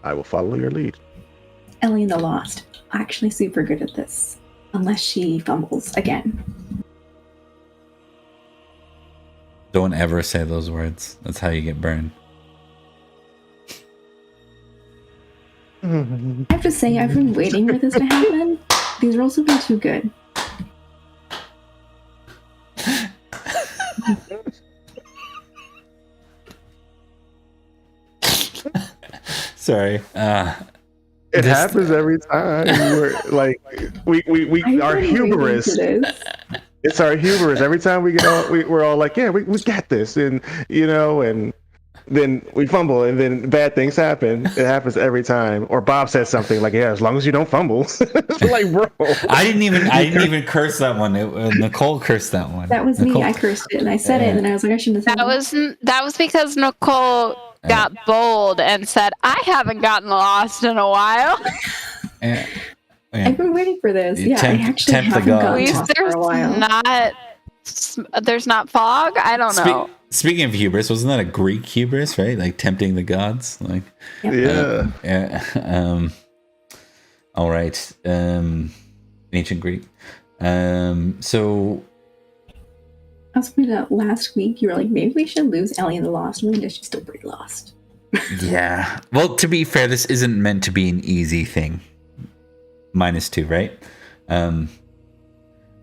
I will follow your lead. Ellie the Lost. Actually super good at this. Unless she fumbles again. Don't ever say those words. That's how you get burned. I have to say, I've been waiting for this to happen. These rolls have been too good. Sorry. It happens every time. We're like, we are humorous. It's our humorous. Every time we get all, we're all like, yeah, we got this, and and then we fumble, and then bad things happen. It happens every time. Or Bob says something like, yeah, as long as you don't fumble. It's like, bro. I didn't even curse that one. Nicole cursed that one. That was Nicole, me. I cursed it, and I said it, and I was like, I shouldn't have said it. That was because Nicole got bold and said, I haven't gotten lost in a while. Yeah. I've been waiting for this. Yeah, I actually tempt the haven't gods. At gotten least lost for a while. there's not fog. I don't know. Speaking of hubris, wasn't that a Greek hubris, right? Like tempting the gods, like Yeah. yeah. All right. Ancient Greek. So I was pointing out last week, you were like, maybe we should lose Ellie in the Lost. I mean, she's still pretty lost. yeah. Well, to be fair, this isn't meant to be an easy thing. -2, right?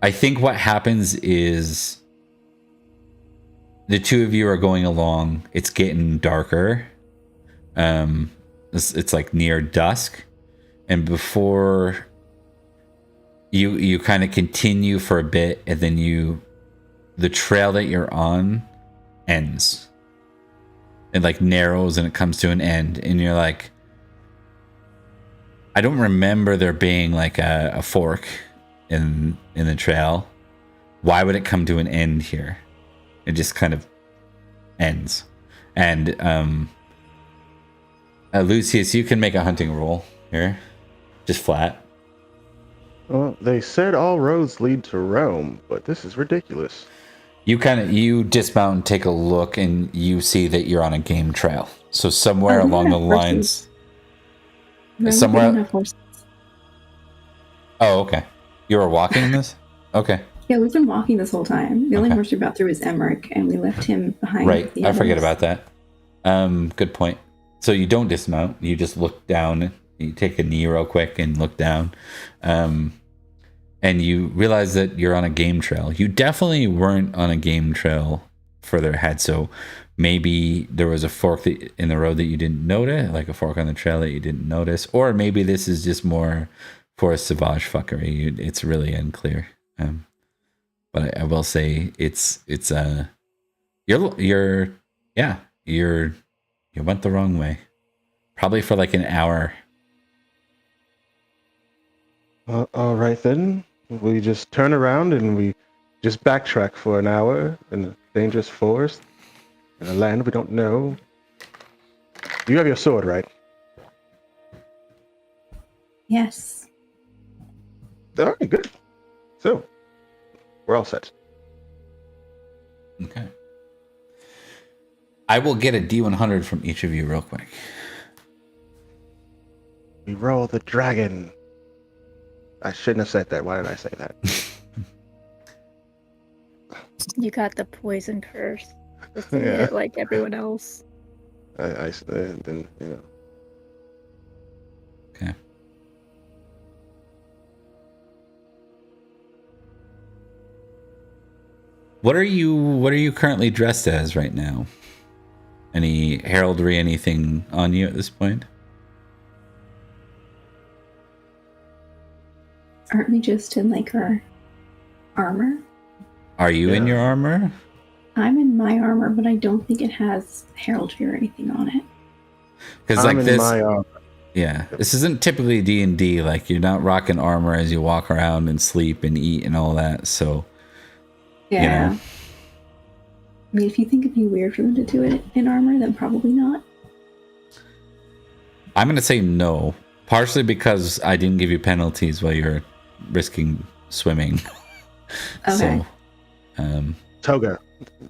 I think what happens is the two of you are going along. It's getting darker. It's like near dusk, and before you kind of continue for a bit, and then the trail that you're on ends. It like narrows and it comes to an end, and you're like, I don't remember there being like a fork in the trail. Why would it come to an end here? It just kind of ends. And Lucius, you can make a hunting roll here, just flat. Well, they said all roads lead to Rome, but this is ridiculous. You dismount and take a look, and you see that you're on a game trail. So somewhere along the lines. Somewhere. Oh, okay. You were walking this? Okay. Yeah, we've been walking this whole time. The only horse we brought through was Emmerich, and we left him behind. Right. The I forget others. about that. Good point. So you don't dismount. You just look down. You take a knee real quick and look down. And you realize that you're on a game trail. You definitely weren't on a game trail further ahead. So maybe there was a fork in the road that you didn't notice, like a fork on the trail that you didn't notice. Or maybe this is just more Forest Sauvage fuckery. It's really unclear. But I will say you went the wrong way. Probably for like an hour. All right then. We just turn around and we just backtrack for an hour in a dangerous forest in a land we don't know. You have your sword, right? Yes. All right, good. So, we're all set. Okay. I will get a D100 from each of you real quick. We roll the dragon. I shouldn't have said that. Why did I say that? You got the poison curse. Just Yeah. it like everyone else. I then, you know. Okay. What are you currently dressed as right now? Any heraldry, anything on you at this point? Aren't we just in like our armor? Are you in Yeah. your armor? I'm in my armor, but I don't think it has heraldry or anything on it. Because I'm like in this, my yeah, this isn't typically D&D. Like you're not rocking armor as you walk around and sleep and eat and all that. So Yeah. You know. I mean, if you think it'd be weird for them to do it in armor, then probably not. I'm gonna say no. Partially because I didn't give you penalties while you're risking swimming. Okay. So,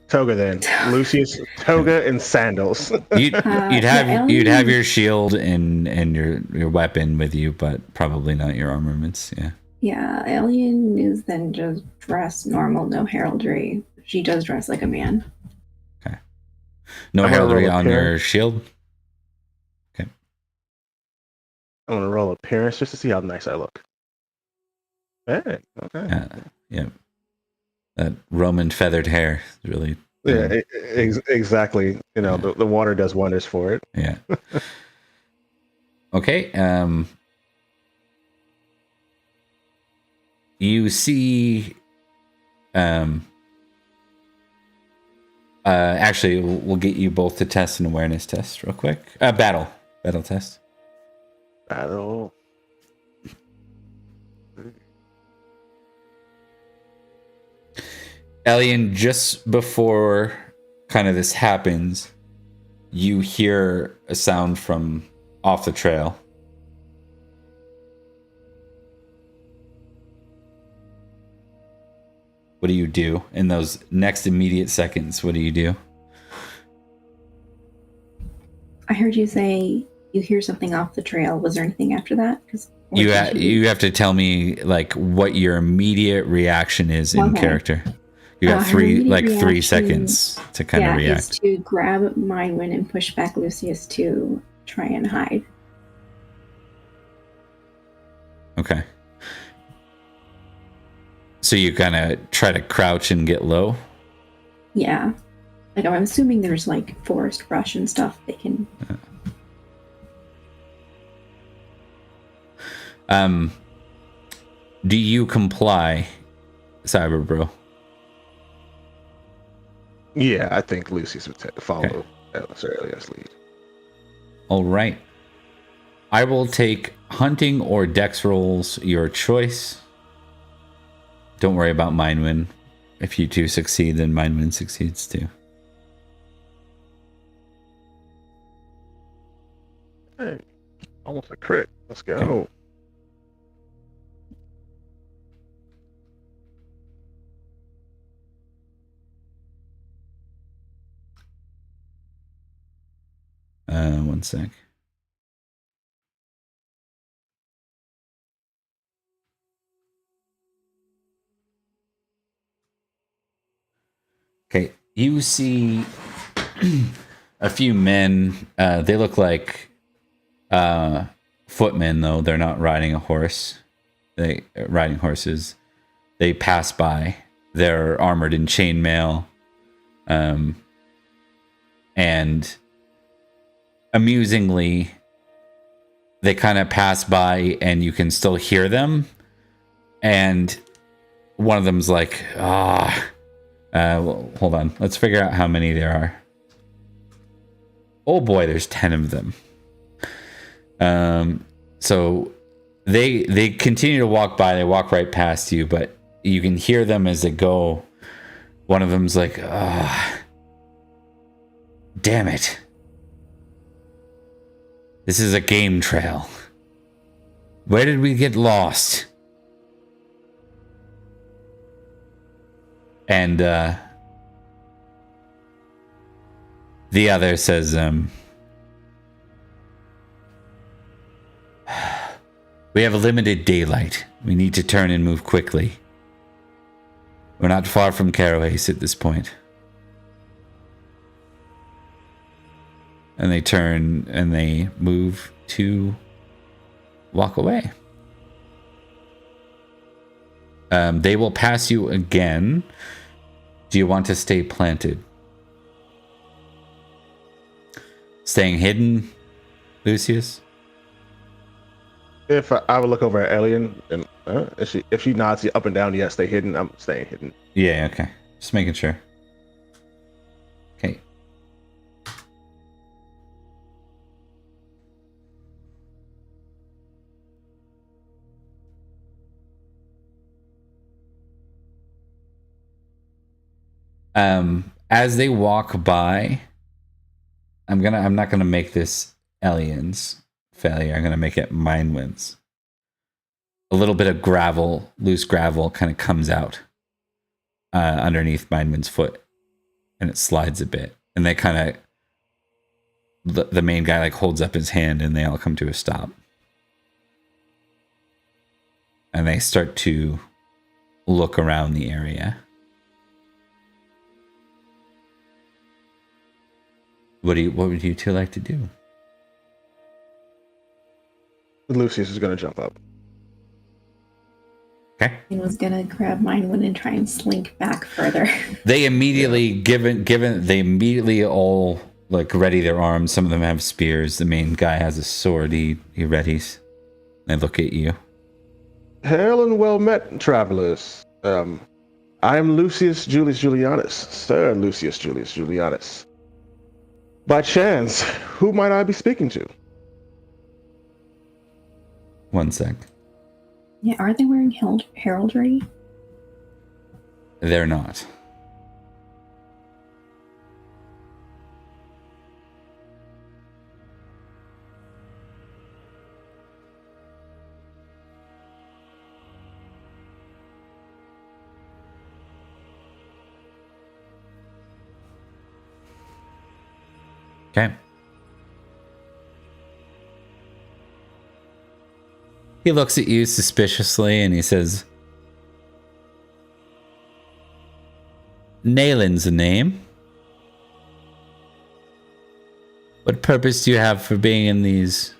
toga then. Lucius, toga and sandals. you'd have yeah, you'd have Ellie- your shield and your weapon with you, but probably not your armaments. Yeah. Yeah, Alien is then just dressed normal, no heraldry. She does dress like a man. No I'm gonna roll heraldry a on pair. your shield. I'm gonna roll appearance just to see how nice I look. Hey, okay. Yeah. That Roman feathered hair is really. Yeah, exactly. You know, Yeah. the water does wonders for it. Yeah. Okay. You see. Actually, we'll get you both to test an awareness test real quick. Battle test. Battle. Elian, just before kind of this happens, you hear a sound from off the trail. What do you do in those next immediate seconds? What do you do? I heard you say you hear something off the trail. Was there anything after that? Because You have to tell me like what your immediate reaction is in Okay. character. You got her 3 immediate seconds to kind of react. is to grab Mindwind and push back Lucius to try and hide. Okay. So you kind of try to crouch and get low? Yeah. Like, I'm assuming there's, like, forest brush and stuff they can... Do you comply, Cyber Bro? Yeah, I think Lucius would follow Sir Elias' lead. All right. I will take hunting or dex rolls, your choice. Don't worry about Mindwind. If you two succeed, then Mindwind succeeds too. Hey, almost a crit. Let's go. One sec. Okay, you see a few men. They look like footmen, though they're not riding a horse. They riding horses. They pass by. They're armored in chainmail, and amusingly, they kind of pass by, and you can still hear them. And one of them's like, well, hold on. Let's figure out how many there are. Oh boy, there's 10 of them. So they continue to walk by. They walk right past you, but you can hear them as they go. One of them's like, damn it. This is a game trail. Where did we get lost? And the other says, we have a limited daylight. We need to turn and move quickly. We're not far from Caroace at this point. And they turn and they move to walk away. They will pass you again. Do you want to stay planted? Staying hidden, Lucius? If I would look over at Alien, and if she nods you up and down, yes, stay hidden. I'm staying hidden. Yeah, okay. Just making sure. Okay. As they walk by, I'm not gonna make this Alien's failure. I'm gonna make it mine wins. A little bit of gravel, loose gravel, kind of comes out underneath Mindman's foot, and it slides a bit. And they kind of, the main guy like holds up his hand, and they all come to a stop. And they start to look around the area. What would you two like to do? Lucius is going to jump up. Okay. I was gonna grab mine and try and slink back further. They immediately they immediately all like ready their arms. Some of them have spears. The main guy has a sword. He readies. They look at you. Hail and well met, travelers. I am Lucius Julius Julianus, Sir Lucius Julius Julianus. By chance, who might I be speaking to? One sec. Yeah, are they wearing heraldry? They're not. Okay. He looks at you suspiciously and he says, Nalen's a name. What purpose do you have for being in these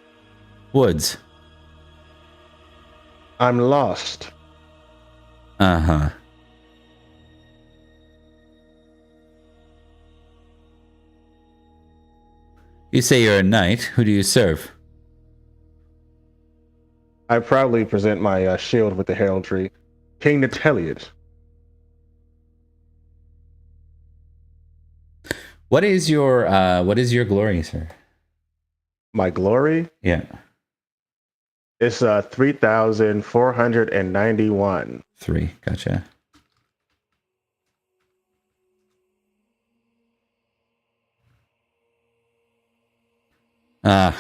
woods? I'm lost. Uh-huh. You say you're a knight. Who do you serve? I proudly present my shield with the heraldry. King Nateliad. What is your glory, sir? My glory? Yeah. It's 3,491. 3. Gotcha. The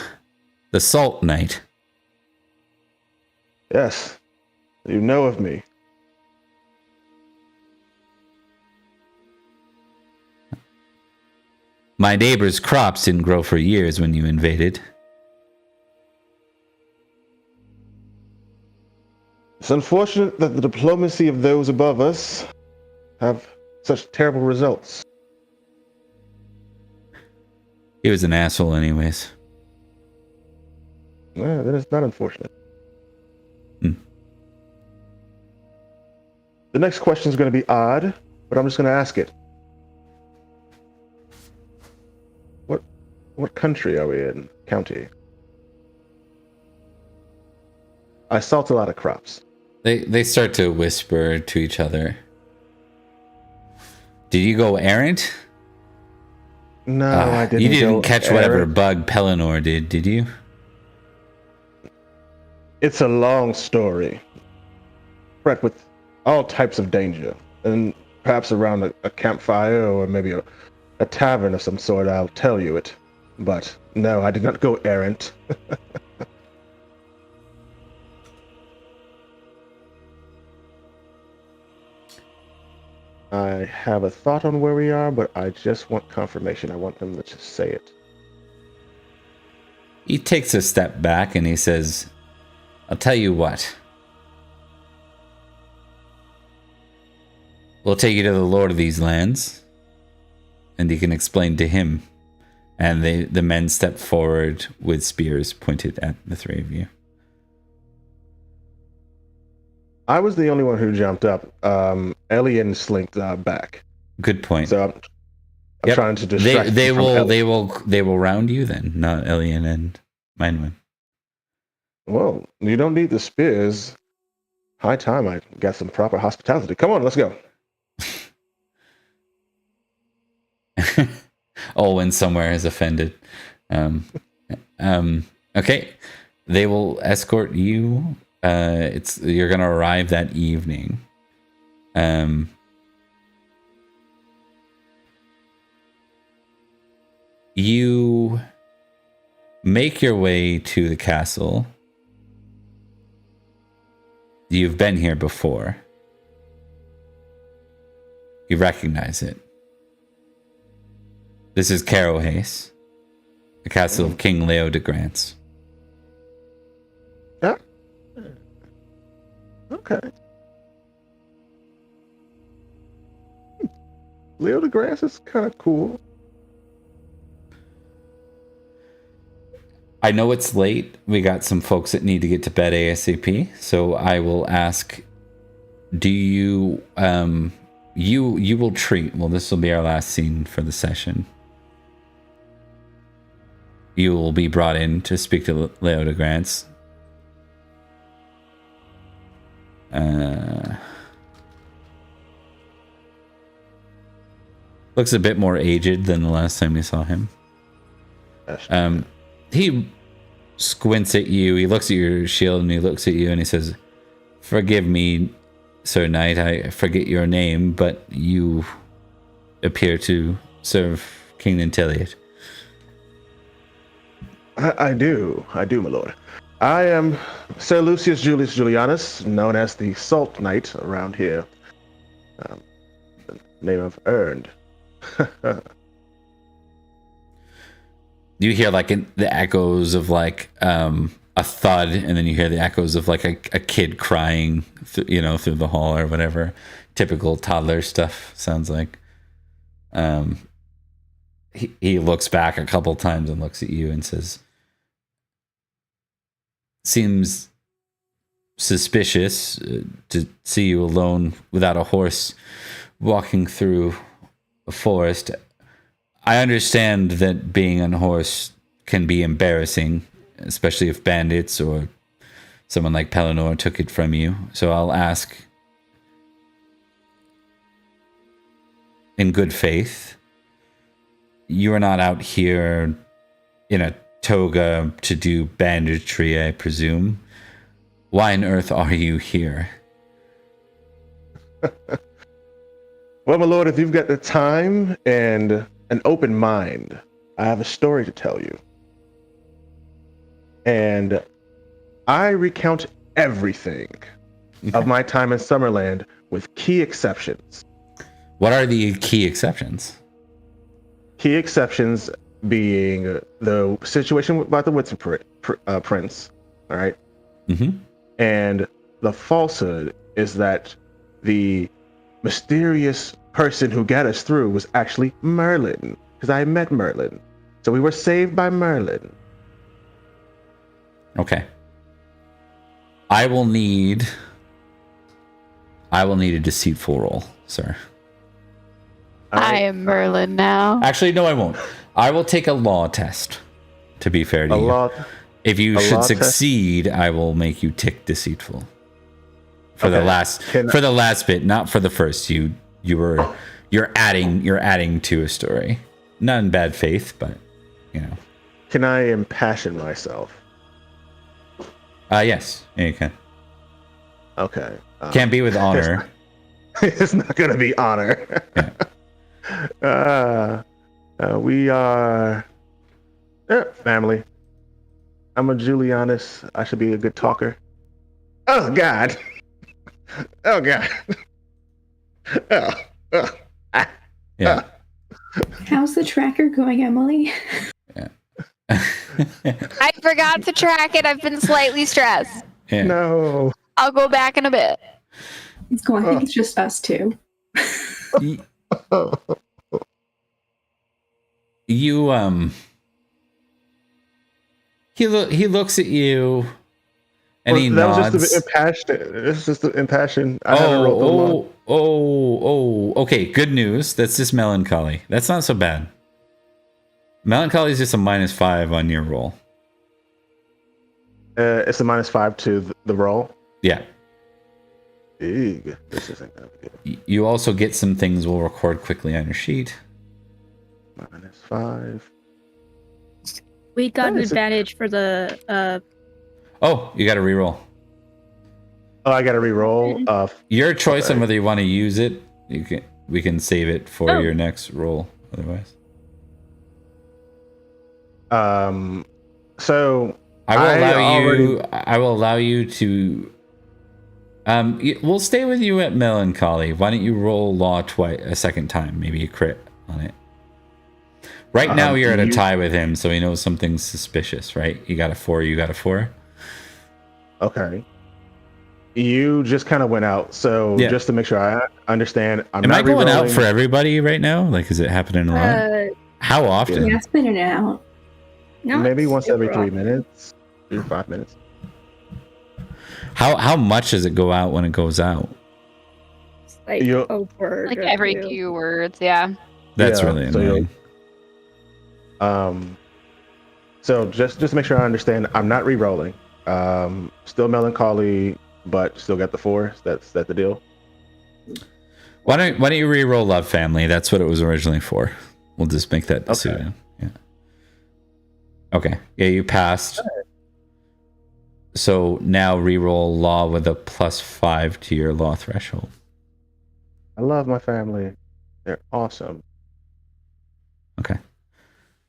Salt Knight. Yes. You know of me. My neighbor's crops didn't grow for years when you invaded. It's unfortunate that the diplomacy of those above us have such terrible results. He was an asshole anyways. Yeah, that is not unfortunate. The next question is going to be odd, but I'm just going to ask it. What country are we in? County? I salt a lot of crops. They start to whisper to each other. Did you go errant? No, I didn't. You didn't catch whatever errant. bug Pellinor did you? It's a long story. Fraught with all types of danger. And perhaps around a campfire or maybe a tavern of some sort, I'll tell you it. But no, I did not go errant. I have a thought on where we are, but I just want confirmation. I want them to just say it. He takes a step back and he says, I'll tell you what. We'll take you to the Lord of these lands, and you can explain to him. And the men step forward with spears pointed at the three of you. I was the only one who jumped up. Elian slinked back. Good point. So I'm trying to distract they you from they will round you then, not Elian and Minwin. Well, you don't need the spears. High time I got some proper hospitality. Come on, let's go. Owen somewhere is offended. Okay, they will escort you. You're gonna arrive that evening. You make your way to the castle. You've been here before. You recognize it. This is Carohase, the castle of King Leo de Grants. Yeah. Okay. Leo de Grants is kind of cool. I know it's late. We got some folks that need to get to bed ASAP. So I will ask, do you, you will treat, well, this will be our last scene for the session. You will be brought in to speak to Leo de Grants. Looks a bit more aged than the last time you saw him. He squints at you. He looks at your shield and he looks at you and he says, "Forgive me, Sir Knight. I forget your name, but you appear to serve King Nantiliot." I do, my lord. I am Sir Lucius Julius Julianus, known as the Salt Knight around here. The name I've earned. You hear like the echoes of like a thud, and then you hear the echoes of like a kid crying, through the hall or whatever. Typical toddler stuff sounds like. He looks back a couple times and looks at you and says, "Seems suspicious to see you alone without a horse walking through a forest. I understand that being on a horse can be embarrassing, especially if bandits or someone like Pelennor took it from you. So I'll ask in good faith. You are not out here in a toga to do banditry, I presume. Why on earth are you here?" Well, my lord, if you've got the time and an open mind, I have a story to tell you. And I recount everything of my time in Summerland with key exceptions. What are the key exceptions? Key exceptions being the situation about the Witcher Prince, all right? Mm-hmm. And the falsehood is that the mysterious person who got us through was actually Merlin, because I met Merlin. So we were saved by Merlin. Okay. I will need a deceitful roll, sir. I am Merlin now. Actually, no, I won't. I will take a law test, to be fair to you. If you should succeed, I will make you tick deceitful. For the last bit, not for the first. You're adding to a story. Not in bad faith, but Can I impassion myself? Yes, you can. Okay. Can't be with honor. It's not gonna be honor. Yeah. We are family. I'm a Julianus. I should be a good talker. Oh God. Oh God. Oh. Yeah. How's the tracker going, Emily? I forgot to track it. I've been slightly stressed. Yeah. No. I'll go back in a bit. It's going. I think it's just us two. You he looks at you and he that nods. was just impassioned. It's just impassioned. I haven't rolled the log. Okay, good news. That's just melancholy. That's not so bad. Melancholy is just a -5 on your roll. It's a -5 to the roll. Yeah. Eeg, this isn't gonna be good. You also get some things we'll record quickly on your sheet. -5. We got an What is it? advantage for the Oh, you got to reroll. Oh, I gotta re-roll. Your choice on Okay. whether you want to use it. We can save it for Oh. your next roll. Otherwise, So I will allow already- you. I will allow you to. We'll stay with you at melancholy. Why don't you roll law twice a second time? Maybe a crit on it. Right now you're at a tie with him, so he knows something's suspicious, right? You got a 4. You got a 4. Okay. You just kind of went out, so Yeah. just to make sure I understand, I'm Am not I going out re-rolling. for everybody right now? Like, is it happening a lot? How often? Yeah, it's been in and out. not maybe once every super 3 often. minutes, 3 to 5 minutes. How much does it go out when it goes out? It's like You- a word. Like or every two. few words, yeah. That's Yeah, really so you'll- annoying. So just to make sure I understand, I'm not re-rolling. Still melancholy, but still got the 4. That's the deal. Why don't you re-roll Love Family? That's what it was originally for. We'll just make that decision. Yeah. Okay. Yeah, you passed. So now re-roll Law with a +5 to your Law threshold. I love my family. They're awesome. Okay.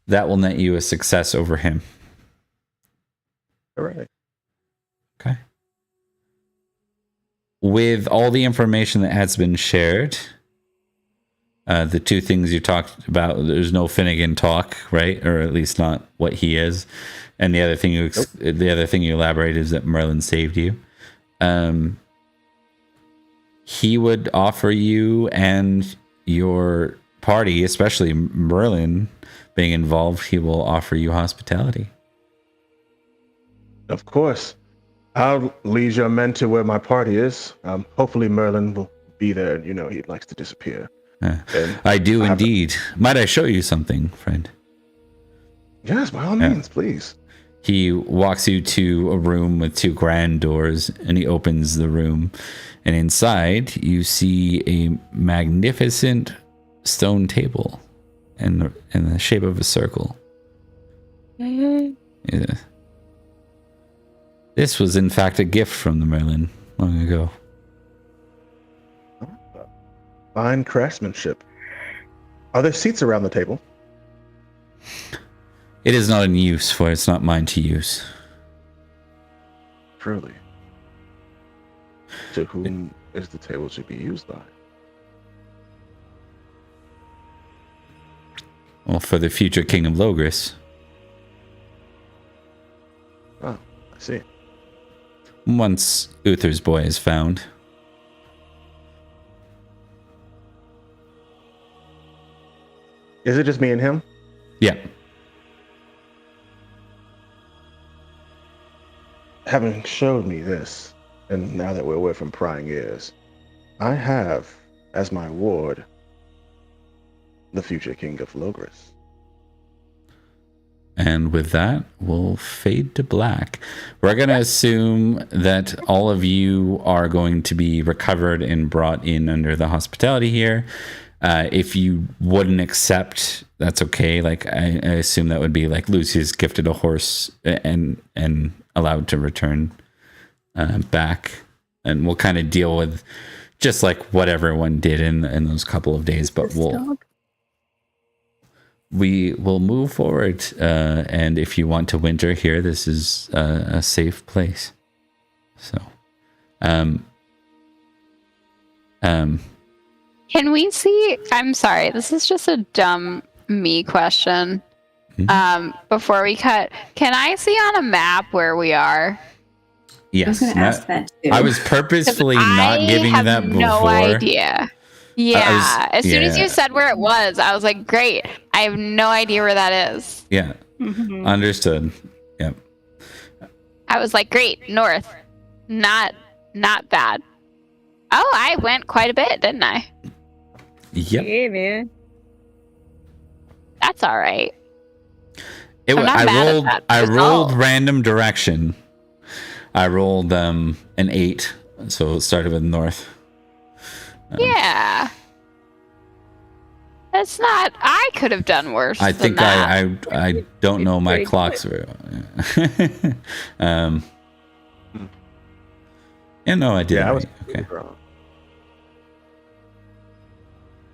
That will net you a success over him. All right. Okay. With all the information that has been shared, the 2 things you talked about, there's no Finnegan talk, right? Or at least not what he is. And the other thing you elaborate is that Merlin saved you. He would offer you and your party, especially Merlin being involved, he will offer you hospitality. Of course. I'll lead your men to where my party is. Hopefully Merlin will be there. You know, he likes to disappear. And I do I have- indeed. Might I show you something, friend? yes, by all Yeah. means, please. He walks you to a room with 2 grand doors, and he opens the room. And inside, you see a magnificent stone table in the shape of a circle. Yeah. This was, in fact, a gift from the Merlin long ago. Fine craftsmanship. Are there seats around the table? It is not in use, for it's not mine to use. Truly. To whom is the table to be used by? Well, for the future King of Logris. Oh, I see. Once Uther's boy is found. Is it just me and him? Yeah. Having showed me this, and now that we're away from prying ears, I have, as my ward, the future King of Logris. And with that, we'll fade to black. We're going to assume that all of you are going to be recovered and brought in under the hospitality here. If you wouldn't accept, that's okay. Like I assume that would be like Lucy's gifted a horse and allowed to return back. And we'll kind of deal with just like what everyone did in those couple of days. But we will move forward, and if you want to winter here, this is a safe place. So, Can we see? I'm sorry, this is just a dumb me question. Before we cut, can I see on a map where we are? I was Yes. going to ask that too. I was purposefully not giving you that before. No idea. Yeah. As soon as yeah. you said where it was, I was like, great. I have no idea where that is. Yeah. Understood. Yep. I was like, great, north. Not bad. Oh, I went quite a bit, didn't I? Yep. Yeah, man. That's all right. I rolled random direction. I rolled an 8, so it started with north. Yeah. It's not. I could have done worse. I think than that. I don't know my Pretty clocks very well. Yeah, no, I did. Yeah, I was okay. wrong.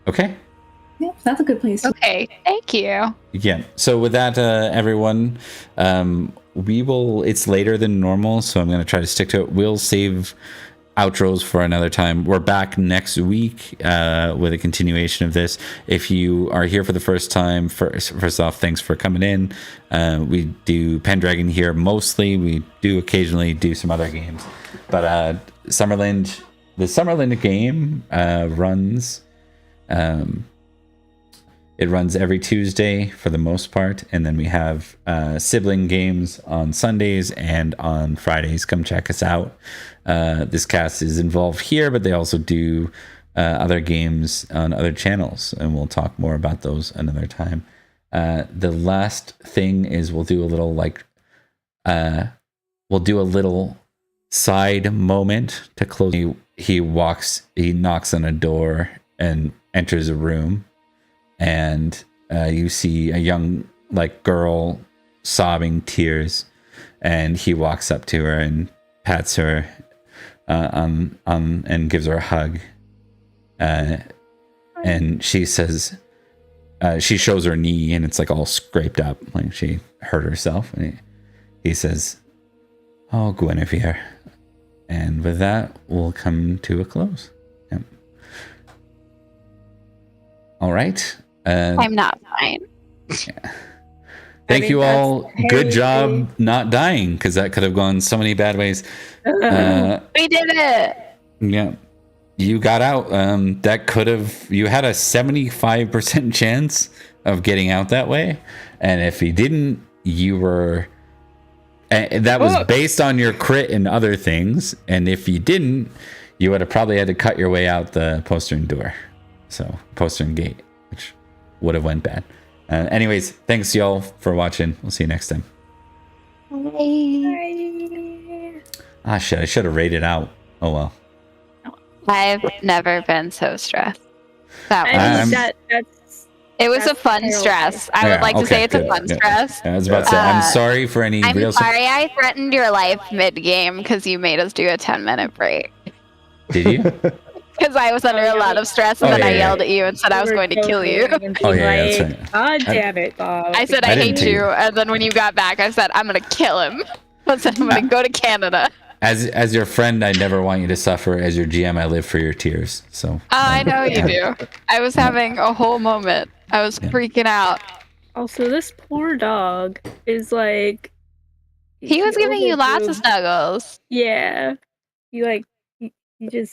Okay. Yep, that's a good place. Okay, thank you. Yeah. So with that, everyone, it's later than normal, so I'm going to try to stick to it. We'll save outros for another time. We're back next week with a continuation of this. If you are here for the first time, first off, thanks for coming in. We do Pendragon here mostly. We do occasionally do some other games, but Summerland, the Summerland game runs. It runs every Tuesday for the most part, and then we have sibling games on Sundays and on Fridays. Come check us out. This cast is involved here, but they also do other games on other channels, and we'll talk more about those another time. The last thing is we'll do a little side moment to close. He knocks on a door and enters a room. And you see a young girl sobbing tears, and he walks up to her and pats her on and gives her a hug. And she says, she shows her knee, and it's all scraped up, like she hurt herself. And he says, "Oh, Guinevere." And with that, we'll come to a close. Yep. All right. I'm not fine. Yeah. Thank you all. Good job not dying, because that could have gone so many bad ways. We did it. Yeah, you got out. That could have. You had a 75% chance of getting out that way, and if you didn't, you were. That was based on your crit and other things. And if you didn't, you would have probably had to cut your way out the postern door, postern gate, which would have went bad. Anyways, thanks y'all for watching. We'll see you next time. Bye. Ah, shit, I should have rated out. Oh well. I've never been so stressed. It was a fun stress. I would like to say it's a fun stress. I was about to say, I'm sorry for any I'm sorry I threatened your life mid-game because you made us do a 10-minute break. Did you? Because I was under a lot of stress, and then I yelled at you and said I was going to kill you. Oh, yeah, that's right. God damn it, Bob. I said I hate you, and then when you got back, I said I'm going to kill him. I said I'm going to go to Canada. As your friend, I never want you to suffer. As your GM, I live for your tears. So. I know you do. I was having a whole moment. I was freaking out. Also, this poor dog is He was giving you lots of snuggles. Yeah. He just